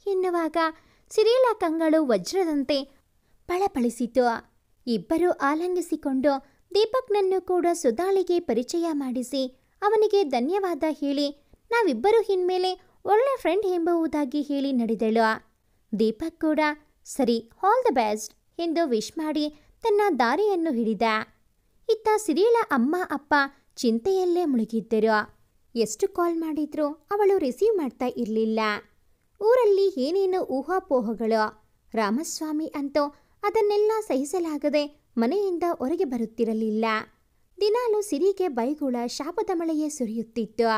ಎನ್ನುವಾಗ ಸಿರಿಲ ಕಂಗಳು ವಜ್ರದಂತೆ ಪಳಪಳಿಸಿತು. ಇಬ್ಬರು ಆಲಂಗಿಸಿಕೊಂಡು ದೀಪಕ್ನನ್ನು ಕೂಡ ಸುಧಾಳಿಗೆ ಪರಿಚಯ ಮಾಡಿಸಿ ಅವನಿಗೆ ಧನ್ಯವಾದ ಹೇಳಿ, ನಾವಿಬ್ಬರು ಇನ್ಮೇಲೆ ಒಳ್ಳೆ ಫ್ರೆಂಡ್ ಎಂಬುದಾಗಿ ಹೇಳಿ ನಡೆದಳು. ದೀಪಕ್ ಕೂಡ ಸರಿ, ಆಲ್ ದ ಬೆಸ್ಟ್ ಎಂದು ವಿಶ್ ಮಾಡಿ ತನ್ನ ದಾರಿಯನ್ನು ಹಿಡಿದ. ಇತ್ತ ಸಿರಿಲ ಅಮ್ಮ ಅಪ್ಪ ಚಿಂತೆಯಲ್ಲೇ ಮುಳುಗಿದ್ದರು. ಎಷ್ಟು ಕಾಲ್ ಮಾಡಿದ್ರೂ ಅವಳು ರಿಸೀವ್ ಮಾಡ್ತಾ ಇರಲಿಲ್ಲ. ಊರಲ್ಲಿ ಏನೇನು ಊಹಾಪೋಹಗಳು. ರಾಮಸ್ವಾಮಿ ಅಂತೂ ಅದನ್ನೆಲ್ಲ ಸಹಿಸಲಾಗದೆ ಮನೆಯಿಂದ ಹೊರಗೆ ಬರುತ್ತಿರಲಿಲ್ಲ. ದಿನಾಲು ಸಿರಿಗೆ ಬೈಗುಳ ಶಾಪದ ಮಳೆಯೇ ಸುರಿಯುತ್ತಿತ್ತು.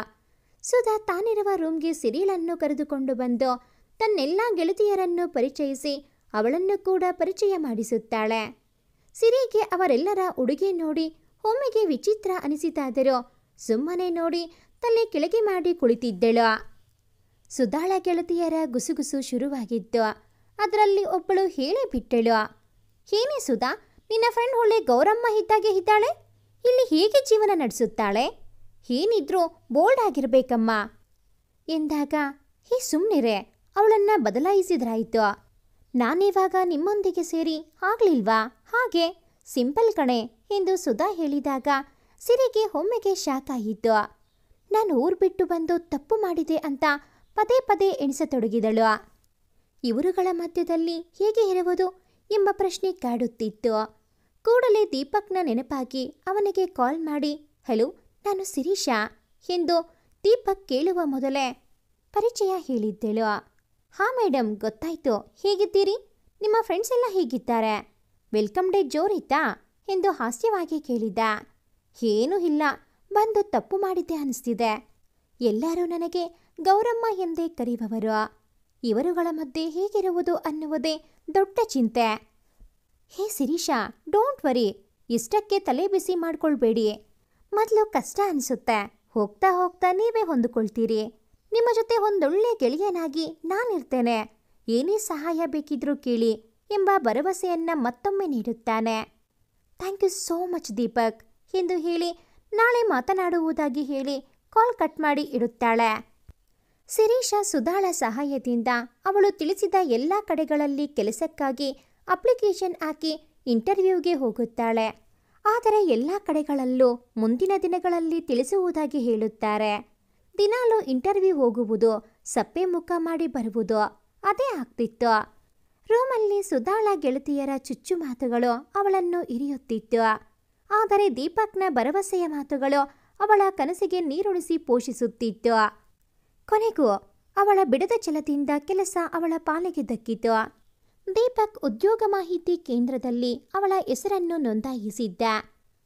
ಸುಧಾ ತಾನಿರುವ ರೂಮ್ಗೆ ಸಿರಿಲನ್ನು ಕರೆದುಕೊಂಡು ಬಂದು ತನ್ನೆಲ್ಲ ಗೆಳತಿಯರನ್ನು ಪರಿಚಯಿಸಿ ಅವಳನ್ನು ಕೂಡ ಪರಿಚಯ ಮಾಡಿಸುತ್ತಾಳೆ. ಸಿರಿಗೆ ಅವರೆಲ್ಲರ ಉಡುಗೆ ನೋಡಿ ಒಮ್ಮೆಗೆ ವಿಚಿತ್ರ ಅನಿಸಿತಾದರೂ ಸುಮ್ಮನೆ ನೋಡಿ ತಲೆ ಕೆಳಗೆ ಮಾಡಿ ಕುಳಿತಿದ್ದಳು. ಸುಧಾಳ ಗೆಳತಿಯರ ಗುಸುಗುಸು ಶುರುವಾಗಿತ್ತು. ಅದರಲ್ಲಿ ಒಬ್ಬಳು ಹೇಳೇ ಬಿಟ್ಟಳು, ಏನೇ ಸುಧಾ, ನಿನ್ನ ಫ್ರೆಂಡ್ ಒಳ್ಳೆ ಗೌರಮ್ಮ ಇದ್ದಾಗೆ ಇದ್ದಾಳೆ, ಇಲ್ಲಿ ಹೇಗೆ ಜೀವನ ನಡೆಸುತ್ತಾಳೆ, ಏನಿದ್ರೂ ಬೋಲ್ಡ್ ಆಗಿರ್ಬೇಕಮ್ಮ ಎಂದಾಗ, ಹೇ ಸುಮ್ಮನಿರೆ, ಅವಳನ್ನು ಬದಲಾಯಿಸಿದ್ರಾಯಿತು. ನಾನಿವಾಗ ನಿಮ್ಮೊಂದಿಗೆ ಸೇರಿ ಆಗ್ಲಿಲ್ವಾ, ಹಾಗೆ ಸಿಂಪಲ್ ಕಣೆ ಎಂದು ಸುಧಾ ಹೇಳಿದಾಗ ಸಿರಿಗೆ ಒಮ್ಮೆಗೆ ಶಾಕ್ ಆಯಿತು. ನಾನು ಊರು ಬಿಟ್ಟು ಬಂದು ತಪ್ಪು ಮಾಡಿದೆ ಅಂತ ಪದೇ ಪದೇ ಎಣಿಸತೊಡಗಿದಳು. ಇವರುಗಳ ಮಧ್ಯದಲ್ಲಿ ಹೇಗೆ ಇರುವುದು ಎಂಬ ಪ್ರಶ್ನೆ ಕಾಡುತ್ತಿತ್ತು. ಕೂಡಲೇ ದೀಪಕ್ನ ನೆನಪಾಗಿ ಅವನಿಗೆ ಕಾಲ್ ಮಾಡಿ, ಹಲೋ, ನಾನು ಶಿರೀಷಾ ಎಂದು ದೀಪಕ್ ಕೇಳುವ ಮೊದಲೇ ಪರಿಚಯ ಹೇಳಿದ್ದಳು. ಹಾ ಮೇಡಮ್, ಗೊತ್ತಾಯ್ತು, ಹೇಗಿದ್ದೀರಿ, ನಿಮ್ಮ ಫ್ರೆಂಡ್ಸ್ ಎಲ್ಲ ಹೇಗಿದ್ದಾರೆ, ವೆಲ್ಕಮ್ ಡೇ ಜೋರಿತ್ತಾ ಎಂದು ಹಾಸ್ಯವಾಗಿ ಕೇಳಿದ. ಏನೂ ಇಲ್ಲ, ಬಂದು ತಪ್ಪು ಮಾಡಿದ್ದೆ ಅನಿಸ್ತಿದೆ. ಎಲ್ಲರೂ ನನಗೆ ಗೌರಮ್ಮ ಎಂದೇ ಕರೆಯುವವರು. ಇವರುಗಳ ಮಧ್ಯೆ ಹೇಗಿರುವುದು ಅನ್ನುವುದೇ ದೊಡ್ಡ ಚಿಂತೆ. ಹೇ ಶಿರೀಷಾ, ಡೋಂಟ್ ವರಿ, ಇಷ್ಟಕ್ಕೆ ತಲೆ ಬಿಸಿ ಮಾಡ್ಕೊಳ್ಬೇಡಿ. ಮೊದಲು ಕಷ್ಟ ಅನಿಸುತ್ತೆ, ಹೋಗ್ತಾ ಹೋಗ್ತಾ ನೀವೇ ಹೊಂದಿಕೊಳ್ತೀರಿ. ನಿಮ್ಮ ಜೊತೆ ಒಂದೊಳ್ಳೆ ಗೆಳೆಯನಾಗಿ ನಾನಿರ್ತೇನೆ, ಏನೇ ಸಹಾಯ ಬೇಕಿದ್ರೂ ಕೇಳಿ ಎಂಬ ಭರವಸೆಯನ್ನ ಮತ್ತೊಮ್ಮೆ ನೀಡುತ್ತಾನೆ. Thank you so much Deepak ಎಂದು ಹೇಳಿ ನಾಳೆ ಮಾತನಾಡುವುದಾಗಿ ಹೇಳಿ ಕಾಲ್ ಕಟ್ ಮಾಡಿ ಇಡುತ್ತಾಳೆ. ಶಿರೀಷಾ ಸುಧಾಳ ಸಹಾಯದಿಂದ ಅವಳು ತಿಳಿಸಿದ ಎಲ್ಲ ಕಡೆಗಳಲ್ಲಿ ಕೆಲಸಕ್ಕಾಗಿ ಅಪ್ಲಿಕೇಶನ್ ಹಾಕಿ ಇಂಟರ್ವ್ಯೂಗೆ ಹೋಗುತ್ತಾಳೆ. ಆದರೆ ಎಲ್ಲ ಕಡೆಗಳಲ್ಲೂ ಮುಂದಿನ ದಿನಗಳಲ್ಲಿ ತಿಳಿಸುವುದಾಗಿ ಹೇಳುತ್ತಾರೆ. ದಿನಾಲೂ ಇಂಟರ್ವ್ಯೂ ಹೋಗುವುದು, ಸಪ್ಪೆ ಮುಖ ಮಾಡಿ ಬರುವುದು, ಅದೇ ಆಗ್ತಿತ್ತು. ರೂಮಲ್ಲಿ ಸುಧಾಳ ಗೆಳತಿಯರ ಚುಚ್ಚು ಮಾತುಗಳು ಅವಳನ್ನು ಇರಿಯುತ್ತಿತ್ತು. ಆದರೆ ದೀಪಕ್ನ ಭರವಸೆಯ ಮಾತುಗಳು ಅವಳ ಕನಸಿಗೆ ನೀರುಣಿಸಿ ಪೋಷಿಸುತ್ತಿತ್ತು. ಕೊನೆಗೂ ಅವಳ ಬಿಡದ ಛಲದಿಂದ ಕೆಲಸ ಅವಳ ಪಾಲಿಗೆ ದಕ್ಕಿತು. ದೀಪಕ್ ಉದ್ಯೋಗ ಮಾಹಿತಿ ಕೇಂದ್ರದಲ್ಲಿ ಅವಳ ಹೆಸರನ್ನು ನೋಂದಾಯಿಸಿದ್ದ.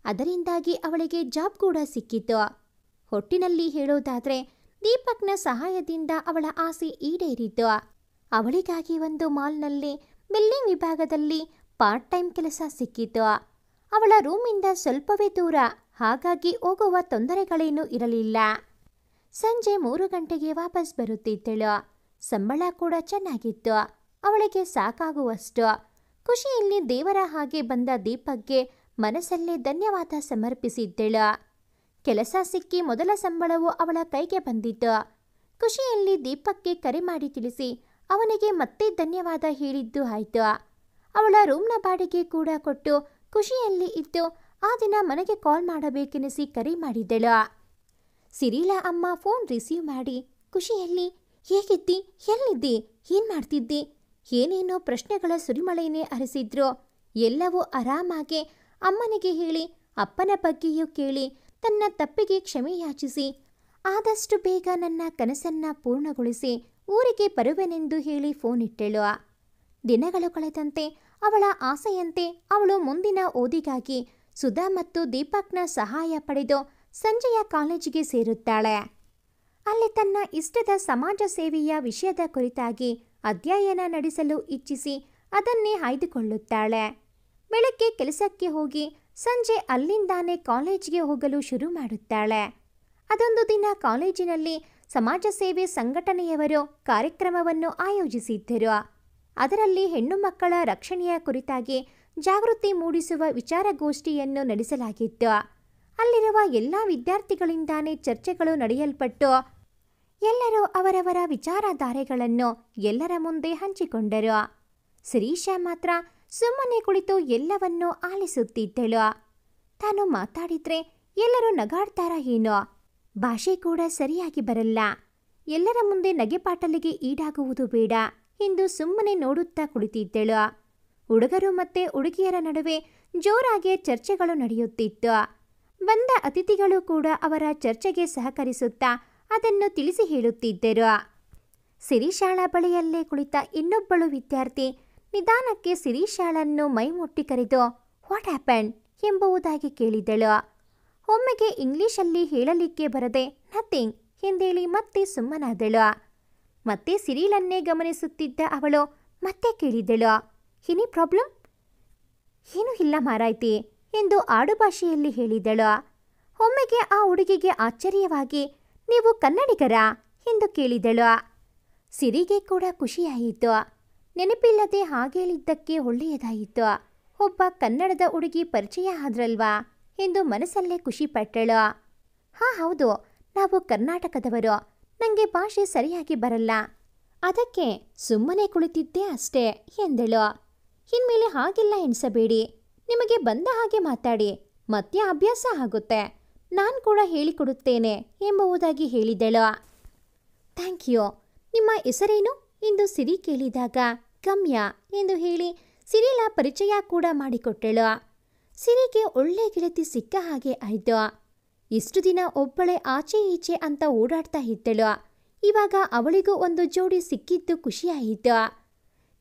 ಅದರಿಂದಾಗಿ ಅವಳಿಗೆ ಜಾಬ್ ಕೂಡ ಸಿಕ್ಕಿತು. ಒಟ್ಟಿನಲ್ಲಿ ಹೇಳೋದಾದ್ರೆ ದೀಪಕ್ನ ಸಹಾಯದಿಂದ ಅವಳ ಆಸೆ ಈಡೇರಿತು. ಅವಳಿಗಾಗಿ ಒಂದು ಮಾಲ್ನಲ್ಲಿ ಬಿಲ್ಲಿಂಗ್ ವಿಭಾಗದಲ್ಲಿ ಪಾರ್ಟ್ ಟೈಮ್ ಕೆಲಸ ಸಿಕ್ಕಿತು. ಅವಳ ರೂಮಿಂದ ಸ್ವಲ್ಪವೇ ದೂರ, ಹಾಗಾಗಿ ಹೋಗುವ ತೊಂದರೆಗಳೇನೂ ಇರಲಿಲ್ಲ. ಸಂಜೆ 3 ಗಂಟೆಗೆ ವಾಪಸ್ ಬರುತ್ತಿದ್ದಳು. ಸಂಬಳ ಕೂಡ ಚೆನ್ನಾಗಿತ್ತು. ಅವಳಿಗೆ ಸಾಕಾಗುವಷ್ಟು. ಖುಷಿಯಲ್ಲಿ ದೇವರ ಹಾಗೆ ಬಂದ ದೀಪಕ್ಗೆ ಮನಸ್ಸಲ್ಲೇ ಧನ್ಯವಾದ ಸಮರ್ಪಿಸಿದ್ದಳು. ಕೆಲಸ ಸಿಕ್ಕಿ ಮೊದಲ ಸಂಬಳವು ಅವಳ ಕೈಗೆ ಬಂದಿತ್ತು. ಖುಷಿಯಲ್ಲಿ ದೀಪಕ್ಗೆ ಕರೆ ಮಾಡಿ ತಿಳಿಸಿ ಅವನಿಗೆ ಮತ್ತೆ ಧನ್ಯವಾದ ಹೇಳಿದ್ದು ಆಯ್ತು. ಅವಳ ರೂಮ್ನ ಬಾಡಿಗೆ ಕೂಡ ಕೊಟ್ಟು ಖುಷಿಯಲ್ಲಿ ಇದ್ದು ಆ ದಿನ ಮನೆಗೆ ಕಾಲ್ ಮಾಡಬೇಕೆನಿಸಿ ಕರೆ ಮಾಡಿದ್ದಳು. ಸಿರಿಲಾ ಅಮ್ಮ ಫೋನ್ ರಿಸೀವ್ ಮಾಡಿ ಖುಷಿಯಲ್ಲಿ ಹೇಗಿದ್ದಿ, ಎಲ್ಲಿದ್ದಿ, ಏನ್ ಮಾಡ್ತಿದ್ದಿ, ಏನೇನೋ ಪ್ರಶ್ನೆಗಳ ಸುರಿಮಳೆಯೇ ಹರಿಸಿದ್ರು. ಎಲ್ಲವೂ ಆರಾಮಾಗೆ ಅಮ್ಮನಿಗೆ ಹೇಳಿ ಅಪ್ಪನ ಬಗ್ಗೆಯೂ ಕೇಳಿ ತನ್ನ ತಪ್ಪಿಗೆ ಕ್ಷಮೆ ಯಾಚಿಸಿ ಆದಷ್ಟು ಬೇಗ ನನ್ನ ಕನಸನ್ನ ಪೂರ್ಣಗೊಳಿಸಿ ಊರಿಗೆ ಬರುವೆನೆಂದು ಹೇಳಿ ಫೋನ್ ಇಟ್ಟಳು. ದಿನಗಳು ಕಳೆದಂತೆ ಅವಳ ಆಸೆಯಂತೆ ಅವಳು ಮುಂದಿನ ಓದಿಗಾಗಿ ಸುಧಾ ಮತ್ತು ದೀಪಕ್ನ ಸಹಾಯ ಪಡೆದು ಸಂಜೆಯ ಕಾಲೇಜಿಗೆ ಸೇರುತ್ತಾಳೆ. ಅಲ್ಲಿ ತನ್ನ ಇಷ್ಟದ ಸಮಾಜ ಸೇವೆಯ ವಿಷಯದ ಕುರಿತಾಗಿ ಅಧ್ಯಯನ ನಡೆಸಲು ಇಚ್ಛಿಸಿ ಅದನ್ನೇ ಆಯ್ದುಕೊಳ್ಳುತ್ತಾಳೆ. ಬೆಳಗ್ಗೆ ಕೆಲಸಕ್ಕೆ ಹೋಗಿ ಸಂಜೆ ಅಲ್ಲಿಂದಾನೇ ಕಾಲೇಜಿಗೆ ಹೋಗಲು ಶುರು ಮಾಡುತ್ತಾಳೆ. ಅದೊಂದು ದಿನ ಕಾಲೇಜಿನಲ್ಲಿ ಸಮಾಜ ಸೇವೆ ಸಂಘಟನೆಯವರು ಕಾರ್ಯಕ್ರಮವನ್ನು ಆಯೋಜಿಸಿದ್ದರು. ಅದರಲ್ಲಿ ಹೆಣ್ಣು ಮಕ್ಕಳ ರಕ್ಷಣೆಯ ಕುರಿತಾಗಿ ಜಾಗೃತಿ ಮೂಡಿಸುವ ವಿಚಾರಗೋಷ್ಠಿಯನ್ನು ನಡೆಸಲಾಗಿತ್ತು. ಅಲ್ಲಿರುವ ಎಲ್ಲ ವಿದ್ಯಾರ್ಥಿಗಳಿಂದಾನೇ ಚರ್ಚೆಗಳು ನಡೆಯಲ್ಪಟ್ಟು ಎಲ್ಲರೂ ಅವರವರ ವಿಚಾರಧಾರೆಗಳನ್ನು ಎಲ್ಲರ ಮುಂದೆ ಹಂಚಿಕೊಂಡರು. ಶಿರೀಷಾ ಮಾತ್ರ ಸುಮ್ಮನೆ ಕುಳಿತು ಎಲ್ಲವನ್ನೂ ಆಲಿಸುತ್ತಿದ್ದಳು. ತಾನು ಮಾತಾಡಿದ್ರೆ ಎಲ್ಲರೂ ನಗಾಡ್ತಾರ ಏನೋ, ಭಾಷೆ ಕೂಡ ಸರಿಯಾಗಿ ಬರಲ್ಲ, ಎಲ್ಲರ ಮುಂದೆ ನಗೆಪಾಟಲಿಗೆ ಈಡಾಗುವುದು ಬೇಡ ಎಂದು ಸುಮ್ಮನೆ ನೋಡುತ್ತಾ ಕುಳಿತಿದ್ದಳು. ಹುಡುಗರು ಮತ್ತೆ ಹುಡುಗಿಯರ ನಡುವೆ ಜೋರಾಗಿ ಚರ್ಚೆಗಳು ನಡೆಯುತ್ತಿತ್ತು. ಬಂದ ಅತಿಥಿಗಳು ಕೂಡ ಅವರ ಚರ್ಚೆಗೆ ಸಹಕರಿಸುತ್ತಾ ಅದನ್ನು ತಿಳಿಸಿ ಹೇಳುತ್ತಿದ್ದರು. ಶಿರೀಷಾಳ ಬಳಿಯಲ್ಲೇ ಕುಳಿತ ಇನ್ನೊಬ್ಬಳು ವಿದ್ಯಾರ್ಥಿ ನಿಧಾನಕ್ಕೆ ಶಿರೀಷಾಳನ್ನು ಮೈಮುಟ್ಟಿ ಕರೆದು ವಾಟ್ ಹ್ಯಾಪನ್ ಎಂಬುದಾಗಿ ಕೇಳಿದಳು. ಒಮ್ಮೆಗೆ ಇಂಗ್ಲಿಷಲ್ಲಿ ಹೇಳಲಿಕ್ಕೆ ಬರದೆ ನಥಿಂಗ್ ಎಂದೇಳಿ ಮತ್ತೆ ಸುಮ್ಮನಾದಳು. ಮತ್ತೆ ಸಿರಿಲನ್ನೇ ಗಮನಿಸುತ್ತಿದ್ದ ಅವಳು ಮತ್ತೆ ಕೇಳಿದಳು ಎನಿ ಪ್ರಾಬ್ಲಮ್? ಏನೂ ಇಲ್ಲ ಮಾರಾಯ್ತಿ ಎಂದು ಆಡುಭಾಷೆಯಲ್ಲಿ ಹೇಳಿದಳು. ಒಮ್ಮೆಗೆ ಆ ಹುಡುಗಿಗೆ ಆಶ್ಚರ್ಯವಾಗಿ ನೀವು ಕನ್ನಡಿಗರಾ ಎಂದು ಕೇಳಿದಳು. ಸಿರಿಗೆ ಕೂಡ ಖುಷಿಯಾಯಿತು. ನೆನಪಿಲ್ಲದೆ ಹಾಗೇಳಿದ್ದಕ್ಕೆ ಒಳ್ಳೆಯದಾಯಿತು. ಒಬ್ಬ ಕನ್ನಡದ ಹುಡುಗಿ ಪರಿಚಯ ಆದ್ರಲ್ವಾ ಎಂದು ಮನಸ್ಸಲ್ಲೇ ಖುಷಿಪಟ್ಟಳು. ಹಾ ಹೌದು, ನಾವು ಕರ್ನಾಟಕದವರು, ನನಗೆ ಭಾಷೆ ಸರಿಯಾಗಿ ಬರಲ್ಲ, ಅದಕ್ಕೆ ಸುಮ್ಮನೆ ಕುಳಿತಿದ್ದೆ ಅಷ್ಟೇ ಎಂದಳು. ಇನ್ಮೇಲೆ ಹಾಗೆಲ್ಲ ಎಣಿಸಬೇಡಿ, ನಿಮಗೆ ಬಂದ ಹಾಗೆ ಮಾತಾಡಿ, ಮತ್ತೆ ಅಭ್ಯಾಸ ಆಗುತ್ತೆ, ನಾನು ಕೂಡ ಹೇಳಿಕೊಡುತ್ತೇನೆ ಎಂಬುದಾಗಿ ಹೇಳಿದಳು. ಥ್ಯಾಂಕ್ ಯು, ನಿಮ್ಮ ಹೆಸರೇನು ಎಂದು ಸಿರಿ ಕೇಳಿದಾಗ ಗಮ್ಯ ಎಂದು ಹೇಳಿ ಸಿರಿಲ ಪರಿಚಯ ಕೂಡ ಮಾಡಿಕೊಟ್ಟಳು. ಸಿರಿಗೆ ಒಳ್ಳೆ ಗೆಳತಿ ಸಿಕ್ಕ ಹಾಗೆ ಆಯ್ತು. ಇಷ್ಟು ದಿನ ಒಬ್ಬಳೆ ಆಚೆ ಈಚೆ ಅಂತ ಓಡಾಡ್ತಾ ಇದ್ದಳು. ಇವಾಗ ಅವಳಿಗೂ ಒಂದು ಜೋಡಿ ಸಿಕ್ಕಿದ್ದು ಖುಷಿಯಾಯಿತು.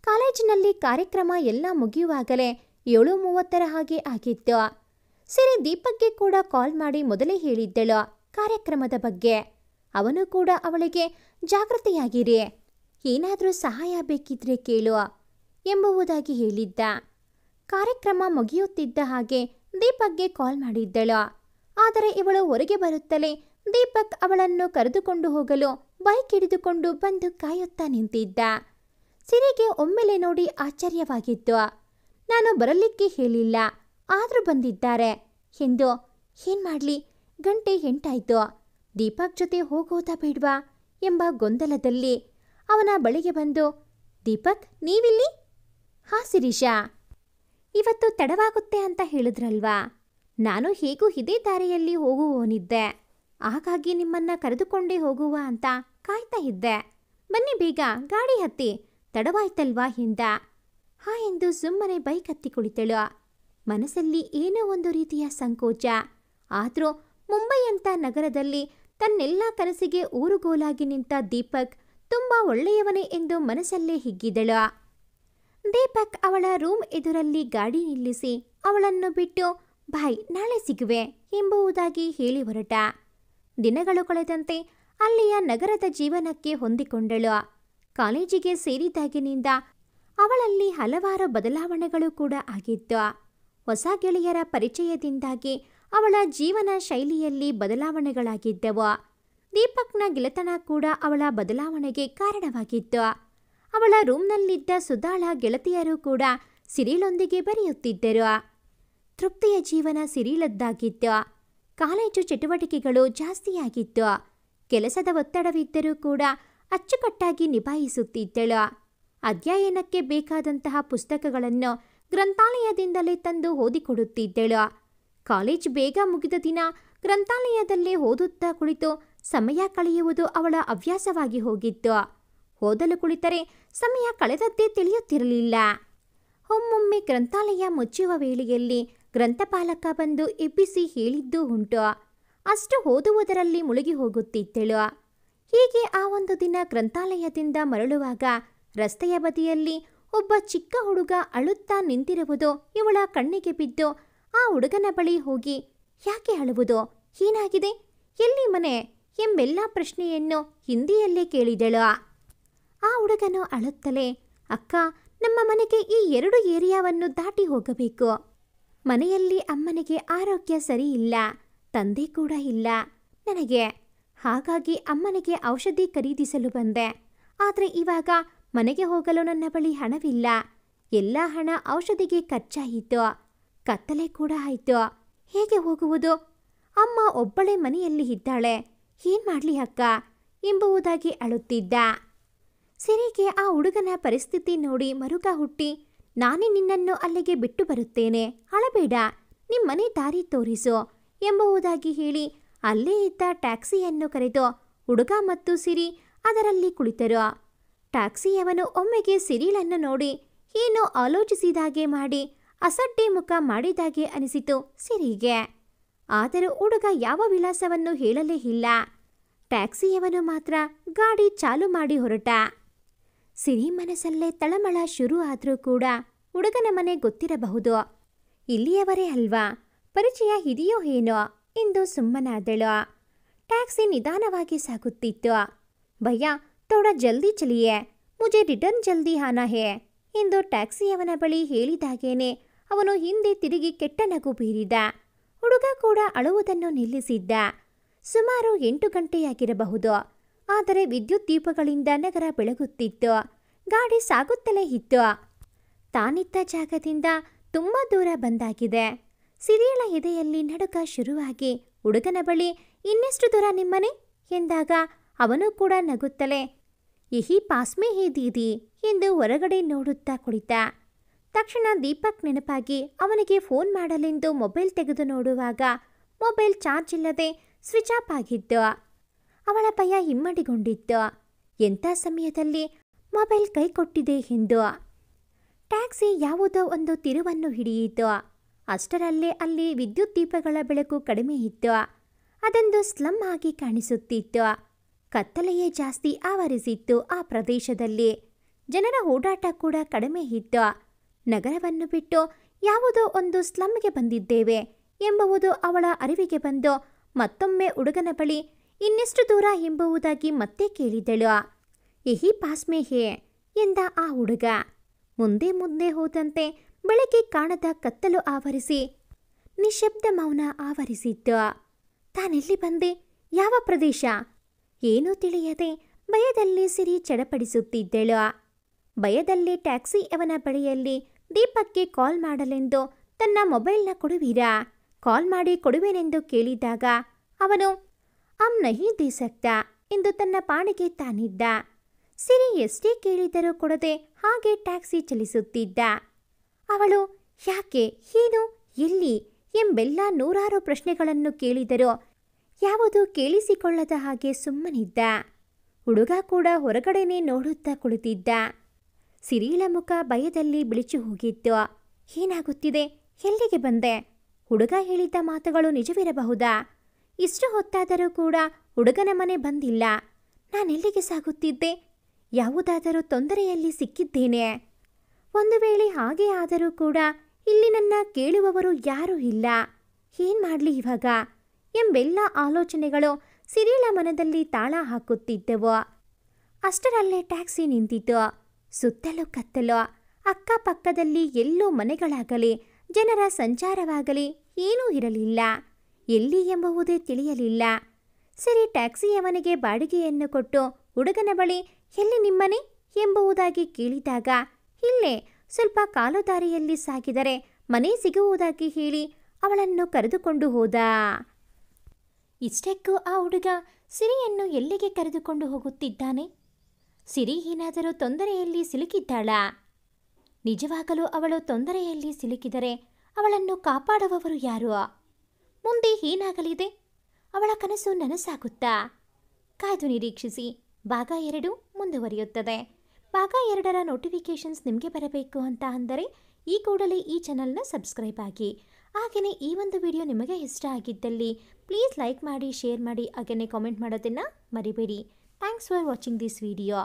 ಕಾಲೇಜಿನಲ್ಲಿ ಕಾರ್ಯಕ್ರಮ ಎಲ್ಲ ಮುಗಿಯುವಾಗಲೇ 7:30 ಹಾಗೆ ಆಗಿತ್ತು. ಸಿರಿ ದೀಪಕ್ಗೆ ಕೂಡ ಕಾಲ್ ಮಾಡಿ ಮೊದಲೇ ಹೇಳಿದ್ದಳು ಕಾರ್ಯಕ್ರಮದ ಬಗ್ಗೆ. ಅವನು ಕೂಡ ಅವಳಿಗೆ ಜಾಗೃತಿಯಾಗಿರಿ, ಏನಾದರೂ ಸಹಾಯ ಬೇಕಿದ್ರೆ ಕೇಳು ಎಂಬುದಾಗಿ ಹೇಳಿದ್ದ. ಕಾರ್ಯಕ್ರಮ ಮುಗಿಯುತ್ತಿದ್ದ ಹಾಗೆ ದೀಪಕ್ಗೆ ಕಾಲ್ ಮಾಡಿದ್ದಳು. ಆದರೆ ಇವಳು ಹೊರಗೆ ಬರುತ್ತಲೇ ದೀಪಕ್ ಅವಳನ್ನು ಕರೆದುಕೊಂಡು ಹೋಗಲು ಬೈಕ್ ಹಿಡಿದುಕೊಂಡು ಬಂದು ಕಾಯುತ್ತಾ ನಿಂತಿದ್ದ. ಸಿರಿಗೆ ಒಮ್ಮೆಲೆ ನೋಡಿ ಆಶ್ಚರ್ಯವಾಗಿತ್ತು. ನಾನು ಬರಲಿಕ್ಕೆ ಹೇಳಿಲ್ಲ, ಆದರೂ ಬಂದಿದ್ದಾರೆ ಎಂದು. ಏನ್ ಮಾಡ್ಲಿ, ಗಂಟೆ 8 ಆಯ್ತು, ದೀಪಕ್ ಜೊತೆ ಹೋಗೋದಾ ಬೇಡ್ವಾ ಎಂಬ ಗೊಂದಲದಲ್ಲಿ ಅವನ ಬಳಿಗೆ ಬಂದು ದೀಪಕ್ ನೀವಿಲ್ಲಿ? ಹಾ ಶಿರೀಷಾ, ಇವತ್ತು ತಡವಾಗುತ್ತೆ ಅಂತ ಹೇಳಿದ್ರಲ್ವಾ, ನಾನು ಹೇಗೂ ಇದೇ ದಾರಿಯಲ್ಲಿ ಹೋಗುವವನಿದ್ದೆ, ಹಾಗಾಗಿ ನಿಮ್ಮನ್ನ ಕರೆದುಕೊಂಡೇ ಹೋಗುವ ಅಂತ ಕಾಯ್ತಾ ಇದ್ದೆ. ಬನ್ನಿ ಬೇಗ ಗಾಡಿ ಹತ್ತಿ, ತಡವಾಯ್ತಲ್ವಾ ಎಂದ. ಹಾ ಎಂದು ಸುಮ್ಮನೆ ಬೈಕ್ ಹತ್ತಿ ಕುಳಿತಳು. ಮನಸ್ಸಲ್ಲಿ ಏನೋ ಒಂದು ರೀತಿಯ ಸಂಕೋಚ. ಆದರೂ ಮುಂಬೈಯಂಥ ನಗರದಲ್ಲಿ ತನ್ನೆಲ್ಲ ಕನಸಿಗೆ ಊರುಗೋಲಾಗಿ ನಿಂತ ದೀಪಕ್ ತುಂಬಾ ಒಳ್ಳೆಯವನೇ ಎಂದು ಮನಸ್ಸಲ್ಲೇ ಹಿಗ್ಗಿದಳು. ದೀಪಕ್ ಅವಳ ರೂಮ್ ಎದುರಲ್ಲಿ ಗಾಡಿ ನಿಲ್ಲಿಸಿ ಅವಳನ್ನು ಬಿಟ್ಟು ಬಾಯ್ ನಾಳೆ ಸಿಗುವೆ ಎಂಬುದಾಗಿ ಹೇಳಿ ಹೊರಟ. ದಿನಗಳು ಕಳೆದಂತೆ ಅಲ್ಲಿಯ ನಗರದ ಜೀವನಕ್ಕೆ ಹೊಂದಿಕೊಂಡಳು. ಕಾಲೇಜಿಗೆ ಸೇರಿದಾಗಿನಿಂದ ಅವಳಲ್ಲಿ ಹಲವಾರು ಬದಲಾವಣೆಗಳು ಕೂಡ ಆಗಿತ್ತು. ಹೊಸ ಗೆಳೆಯರ ಪರಿಚಯದಿಂದಾಗಿ ಅವಳ ಜೀವನ ಶೈಲಿಯಲ್ಲಿ ಬದಲಾವಣೆಗಳಾಗಿದ್ದವು. ದೀಪಕ್ನ ಗೆಳೆತನ ಕೂಡ ಅವಳ ಬದಲಾವಣೆಗೆ ಕಾರಣವಾಗಿತ್ತು. ಅವಳ ರೂಮ್ನಲ್ಲಿದ್ದ ಸುಧಾಳ ಗೆಳತಿಯರು ಕೂಡ ಸಿರಿಲೊಂದಿಗೆ ಬೆರೆಯುತ್ತಿದ್ದರು. ತೃಪ್ತಿಯ ಜೀವನ ಸಿರಿಲದ್ದಾಗಿತ್ತು. ಕಾಲೇಜು ಚಟುವಟಿಕೆಗಳು ಜಾಸ್ತಿಯಾಗಿತ್ತು. ಕೆಲಸದ ಒತ್ತಡವಿದ್ದರೂ ಕೂಡ ಅಚ್ಚುಕಟ್ಟಾಗಿ ನಿಭಾಯಿಸುತ್ತಿದ್ದಳು. ಅಧ್ಯಯನಕ್ಕೆ ಬೇಕಾದಂತಹ ಪುಸ್ತಕಗಳನ್ನು ಗ್ರಂಥಾಲಯದಿಂದಲೇ ತಂದು ಓದಿಕೊಡುತ್ತಿದ್ದಳು. ಕಾಲೇಜ್ ಬೇಗ ಮುಗಿದ ದಿನ ಗ್ರಂಥಾಲಯದಲ್ಲೇ ಓದುತ್ತಾ ಕುಳಿತು ಸಮಯ ಕಳೆಯುವುದು ಅವಳ ಹವ್ಯಾಸವಾಗಿ ಹೋಗಿತ್ತು. ಓದಲು ಕುಳಿತರೆ ಸಮಯ ಕಳೆದದ್ದೇ ತಿಳಿಯುತ್ತಿರಲಿಲ್ಲ. ಒಮ್ಮೊಮ್ಮೆ ಗ್ರಂಥಾಲಯ ಮುಚ್ಚುವ ವೇಳೆಯಲ್ಲಿ ಗ್ರಂಥಪಾಲಕ ಬಂದು ಎಬ್ಬಿಸಿ ಹೇಳಿದ್ದೂ ಉಂಟು. ಅಷ್ಟು ಓದುವುದರಲ್ಲಿ ಮುಳುಗಿ ಹೋಗುತ್ತಿದ್ದಳು. ಹೀಗೆ ಆ ಒಂದು ದಿನ ಗ್ರಂಥಾಲಯದಿಂದ ಮರಳುವಾಗ ರಸ್ತೆಯ ಬದಿಯಲ್ಲಿ ಒಬ್ಬ ಚಿಕ್ಕ ಹುಡುಗ ಅಳುತ್ತಾ ನಿಂತಿರುವುದು ಇವಳ ಕಣ್ಣಿಗೆ ಬಿದ್ದು ಆ ಹುಡುಗನ ಬಳಿ ಹೋಗಿ, ಯಾಕೆ ಅಳುವುದು, ಏನಾಗಿದೆ, ಎಲ್ಲಿ ಮನೆ ಎಂಬೆಲ್ಲ ಪ್ರಶ್ನೆಯನ್ನು ಹಿಂದಿಯಲ್ಲೇ ಕೇಳಿದಳು. ಆ ಹುಡುಗನು ಅಳುತ್ತಲೇ, ಅಕ್ಕ, ನಮ್ಮ ಮನೆಗೆ ಈ 2 ಏರಿಯಾವನ್ನು ದಾಟಿ ಹೋಗಬೇಕು. ಮನೆಯಲ್ಲಿ ಅಮ್ಮನಿಗೆ ಆರೋಗ್ಯ ಸರಿ ಇಲ್ಲ, ತಂದೆ ಕೂಡ ಇಲ್ಲ ನನಗೆ. ಹಾಗಾಗಿ ಅಮ್ಮನಿಗೆ ಔಷಧಿ ಖರೀದಿಸಲು ಬಂದೆ. ಆದರೆ ಇವಾಗ ಮನೆಗೆ ಹೋಗಲು ನನ್ನ ಬಳಿ ಹಣವಿಲ್ಲ. ಎಲ್ಲ ಹಣ ಔಷಧಿಗೆ ಖರ್ಚಾಯಿತು. ಕತ್ತಲೆ ಕೂಡ ಆಯಿತು. ಹೇಗೆ ಹೋಗುವುದು? ಅಮ್ಮ ಒಬ್ಬಳೇ ಮನೆಯಲ್ಲಿ ಇದ್ದಾಳೆ. ಏನ್ ಮಾಡ್ಲಿ ಅಕ್ಕ ಎಂಬುದಾಗಿ ಅಳುತ್ತಿದ್ದ. ಸಿರಿಗೆ ಆ ಹುಡುಗನ ಪರಿಸ್ಥಿತಿ ನೋಡಿ ಮರುಕ ಹುಟ್ಟಿ, ನಾನೇ ನಿನ್ನನ್ನು ಅಲ್ಲಿಗೆ ಬಿಟ್ಟು ಬರುತ್ತೇನೆ, ಅಳಬೇಡ, ನಿಮ್ಮನೆ ದಾರಿ ತೋರಿಸು ಎಂಬುದಾಗಿ ಹೇಳಿ ಅಲ್ಲೇ ಇದ್ದ ಟ್ಯಾಕ್ಸಿಯನ್ನು ಕರೆದು ಹುಡುಗ ಮತ್ತು ಸಿರಿ ಅದರಲ್ಲಿ ಕುಳಿತರು. ಟ್ಯಾಕ್ಸಿಯವನು ಒಮ್ಮೆಗೆ ಸಿರಿಲನ್ನು ನೋಡಿ ಏನೋ ಆಲೋಚಿಸಿದಾಗೆ ಮಾಡಿ ಅಸಡ್ಡೆ ಮುಖ ಮಾಡಿದಾಗೆ ಅನಿಸಿತು ಸಿರಿಗೆ. ಆದರೂ ಹುಡುಗ ಯಾವ ವಿಳಾಸವನ್ನು ಹೇಳಲೇ ಇಲ್ಲ. ಟ್ಯಾಕ್ಸಿಯವನು ಮಾತ್ರ ಗಾಡಿ ಚಾಲು ಮಾಡಿ ಹೊರಟ. ಸಿರಿ ಮನಸ್ಸಲ್ಲೇ ತಳಮಳ ಶುರು ಆದರೂ ಕೂಡ ಹುಡುಗನ ಮನೆ ಗೊತ್ತಿರಬಹುದು, ಇಲ್ಲಿಯವರೇ ಅಲ್ವಾ, ಪರಿಚಯ ಇದೆಯೋ ಏನೋ ಎಂದು ಸುಮ್ಮನಾದಳು. ಟ್ಯಾಕ್ಸಿ ನಿಧಾನವಾಗಿ ಸಾಗುತ್ತಿತ್ತು. ಭಯ್ಯ, ಥೋಡಾ ಜಲ್ದಿ ಚಲಿಯೇ, ಮುಜೆ ರಿಟರ್ನ್ ಜಲ್ದಿ ಆನಾ ಹೇ ಎಂದು ಟ್ಯಾಕ್ಸಿಯವನ ಬಳಿ ಹೇಳಿದಾಗೇನೆ ಅವನು ಹಿಂದೆ ತಿರುಗಿ ಕೆಟ್ಟ ನಗು ಬೀರಿದ. ಹುಡುಗ ಕೂಡ ಅಳುವುದನ್ನು ನಿಲ್ಲಿಸಿದ್ದ. ಸುಮಾರು 8 ಗಂಟೆಯಾಗಿರಬಹುದು. ಆದರೆ ವಿದ್ಯುತ್ ದೀಪಗಳಿಂದ ನಗರ ಬೆಳಗುತ್ತಿತ್ತು. ಗಾಡಿ ಸಾಗುತ್ತಲೇ ಇತ್ತು. ತಾನಿದ್ದ ಜಾಗದಿಂದ ತುಂಬ ದೂರ ಬಂದಾಗಿದೆ. ಸಿರಿಯಳ ಎದೆಯಲ್ಲಿ ನಡುಕ ಶುರುವಾಗಿ ಹುಡುಗನ ಬಳಿ, ಇನ್ನೆಷ್ಟು ದೂರ ನಿಮ್ಮನೆ ಎಂದಾಗ ಅವನು ಕೂಡ ನಗುತ್ತಲೇ, ಯಹಿ ಪಾಸ್ಮೇ ಹೇ ದೀದಿ ಎಂದು ಹೊರಗಡೆ ನೋಡುತ್ತಾ ಕುಳಿತ. ತಕ್ಷಣ ದೀಪಕ್ ನೆನಪಾಗಿ ಅವನಿಗೆ ಫೋನ್ ಮಾಡಲೆಂದು ಮೊಬೈಲ್ ತೆಗೆದು ನೋಡುವಾಗ ಮೊಬೈಲ್ ಚಾರ್ಜ್ ಇಲ್ಲದೆ ಸ್ವಿಚ್ ಆಫ್ ಆಗಿತ್ತು. ಅವಳ ಭಯ ಇಮ್ಮಡಿಗೊಂಡಿತ್ತು. ಎಂಥ ಸಮಯದಲ್ಲಿ ಮೊಬೈಲ್ ಕೈ ಕೊಟ್ಟಿದೆ ಎಂದು. ಟ್ಯಾಕ್ಸಿ ಯಾವುದೋ ಒಂದು ತಿರುವನ್ನು ಹಿಡಿಯಿತು. ಅಷ್ಟರಲ್ಲೇ ಅಲ್ಲಿ ವಿದ್ಯುತ್ ದೀಪಗಳ ಬೆಳಕು ಕಡಿಮೆ ಇತ್ತು. ಅದೊಂದು ಸ್ಲಮ್ ಆಗಿ ಕಾಣಿಸುತ್ತಿತ್ತು. ಕತ್ತಲೆಯೇ ಜಾಸ್ತಿ ಆವರಿಸಿತ್ತು ಆ ಪ್ರದೇಶದಲ್ಲಿ. ಜನರ ಓಡಾಟ ಕೂಡ ಕಡಿಮೆ ಇತ್ತು. ನಗರವನ್ನು ಬಿಟ್ಟು ಯಾವುದೋ ಒಂದು ಸ್ಲಮ್ಗೆ ಬಂದಿದ್ದೇವೆ ಎಂಬುವುದು ಅವಳ ಅರಿವಿಗೆ ಬಂದು ಮತ್ತೊಮ್ಮೆ ಹುಡುಗನ ಬಳಿ ಇನ್ನೆಷ್ಟು ದೂರ ಎಂಬುದಾಗಿ ಮತ್ತೆ ಕೇಳಿದಳು. ಯಹಿ ಪಾಸ್ಮೇ ಹೇ ಎಂದ ಆ ಹುಡುಗ. ಮುಂದೆ ಮುಂದೆ ಹೋದಂತೆ ಬೆಳಗ್ಗೆ ಕಾಣದ ಕತ್ತಲು ಆವರಿಸಿ ನಿಶಬ್ದ ಮೌನ ಆವರಿಸಿತ್ತು. ತಾನೆಲ್ಲಿ ಬಂದೆ, ಯಾವ ಪ್ರದೇಶ ಏನೂ ತಿಳಿಯದೆ ಭಯದಲ್ಲಿ ಸಿರಿ ಚಡಪಡಿಸುತ್ತಿದ್ದಳು. ಭಯದಲ್ಲಿ ಟ್ಯಾಕ್ಸಿ ಅವನ ಬಳಿಯಲ್ಲಿ ದೀಪಕ್ಗೆ ಕಾಲ್ ಮಾಡಲೆಂದು ತನ್ನ ಮೊಬೈಲ್ನ ಕೊಡುವಿರಾ, ಕಾಲ್ ಮಾಡಿ ಕೊಡುವೆನೆಂದು ಕೇಳಿದಾಗ ಅವನು ಅಮ್ ನಹಿ ದೇ ಸಕ್ತಾ ಎಂದು ತನ್ನ ಪಾಡಿಗೆ ತಾನಿದ್ದ. ಸಿರಿ ಎಷ್ಟೇ ಕೇಳಿದರೂ ಕೊಡದೆ ಹಾಗೆ ಟ್ಯಾಕ್ಸಿ ಚಲಿಸುತ್ತಿದ್ದ. ಅವಳು ಯಾಕೆ, ಏನು, ಎಲ್ಲಿ ಎಂಬೆಲ್ಲ ನೂರಾರು ಪ್ರಶ್ನೆಗಳನ್ನು ಕೇಳಿದರೂ ಯಾವುದೂ ಕೇಳಿಸಿಕೊಳ್ಳದ ಹಾಗೆ ಸುಮ್ಮನಿದ್ದ. ಹುಡುಗ ಕೂಡ ಹೊರಗಡೆನೇ ನೋಡುತ್ತಾ ಕುಳಿತಿದ್ದ. ಸಿರಿಲ ಮುಖ ಭಯದಲ್ಲಿ ಬಿಳಿಚು ಹೋಗಿತ್ತು. ಏನಾಗುತ್ತಿದೆ, ಎಲ್ಲಿಗೆ ಬಂದೆ, ಹುಡುಗ ಹೇಳಿದ್ದ ಮಾತುಗಳು ನಿಜವಿರಬಹುದಾ? ಇಷ್ಟು ಹೊತ್ತಾದರೂ ಕೂಡ ಹುಡುಗನ ಮನೆ ಬಂದಿಲ್ಲ. ನಾನೆಲ್ಲಿಗೆ ಸಾಗುತ್ತಿದ್ದೆ? ಯಾವುದಾದರೂ ತೊಂದರೆಯಲ್ಲಿ ಸಿಕ್ಕಿದ್ದೇನೆ? ಒಂದು ವೇಳೆ ಹಾಗೆ ಆದರೂ ಕೂಡ ಇಲ್ಲಿ ನನ್ನ ಕೇಳುವವರು ಯಾರೂ ಇಲ್ಲ. ಏನ್ ಮಾಡ್ಲಿ ಇವಾಗ ಎಂಬೆಲ್ಲ ಆಲೋಚನೆಗಳು ಸಿರಿಲ ಮನದಲ್ಲಿ ತಾಳ ಹಾಕುತ್ತಿದ್ದವು. ಅಷ್ಟರಲ್ಲೇ ಟ್ಯಾಕ್ಸಿ ನಿಂತಿತು. ಸುತ್ತಲೂ ಕತ್ತಲು. ಅಕ್ಕಪಕ್ಕದಲ್ಲಿ ಎಲ್ಲೂ ಮನೆಗಳಾಗಲಿ ಜನರ ಸಂಚಾರವಾಗಲಿ ಏನೂ ಇರಲಿಲ್ಲ. ಎಲ್ಲಿ ಎಂಬುವುದೇ ತಿಳಿಯಲಿಲ್ಲ. ಸಿರಿ ಟ್ಯಾಕ್ಸಿಯವನಿಗೆ ಬಾಡಿಗೆಯನ್ನು ಕೊಟ್ಟು ಹುಡುಗನ ಬಳಿ ಎಲ್ಲಿ ನಿಮ್ಮನೆ ಎಂಬುದಾಗಿ ಕೇಳಿದಾಗ ಇಲ್ಲೇ ಸ್ವಲ್ಪ ಕಾಲುದಾರಿಯಲ್ಲಿ ಸಾಗಿದರೆ ಮನೆ ಸಿಗುವುದಾಗಿ ಹೇಳಿ ಅವಳನ್ನು ಕರೆದುಕೊಂಡು ಹೋದ. ಇಷ್ಟಕ್ಕೂ ಆ ಹುಡುಗ ಸಿರಿಯನ್ನು ಎಲ್ಲಿಗೆ ಕರೆದುಕೊಂಡು ಹೋಗುತ್ತಿದ್ದಾನೆ? ಸಿರಿ ಏನಾದರೂ ತೊಂದರೆಯಲ್ಲಿ ಸಿಲುಕಿದ್ದಾಳಾ? ನಿಜವಾಗಲೂ ಅವಳು ತೊಂದರೆಯಲ್ಲಿ ಸಿಲುಕಿದರೆ ಅವಳನ್ನು ಕಾಪಾಡುವವರು ಯಾರು? ಮುಂದೆ ಏನಾಗಲಿದೆ? ಅವಳ ಕನಸು ನನಸಾಗುತ್ತಾ? ಕಾಯ್ದು ನಿರೀಕ್ಷಿಸಿ. ಭಾಗ 2 ಮುಂದುವರಿಯುತ್ತದೆ. ಭಾಗ 2ರ ನೋಟಿಫಿಕೇಷನ್ಸ್ ನಿಮಗೆ ಬರಬೇಕು ಅಂತ ಅಂದರೆ ಈ ಕೂಡಲೇ ಈ ಚಾನಲ್ನ ಸಬ್ಸ್ಕ್ರೈಬ್ ಆಗಿ. ಹಾಗೆಯೇ ಈ ಒಂದು ವಿಡಿಯೋ ನಿಮಗೆ ಇಷ್ಟ ಆಗಿದ್ದಲ್ಲಿ ಪ್ಲೀಸ್ ಲೈಕ್ ಮಾಡಿ, ಶೇರ್ ಮಾಡಿ, ಹಾಗೆಯೇ ಕಾಮೆಂಟ್ ಮಾಡೋದನ್ನು ಮರಿಬೇಡಿ. Thanks for watching this video.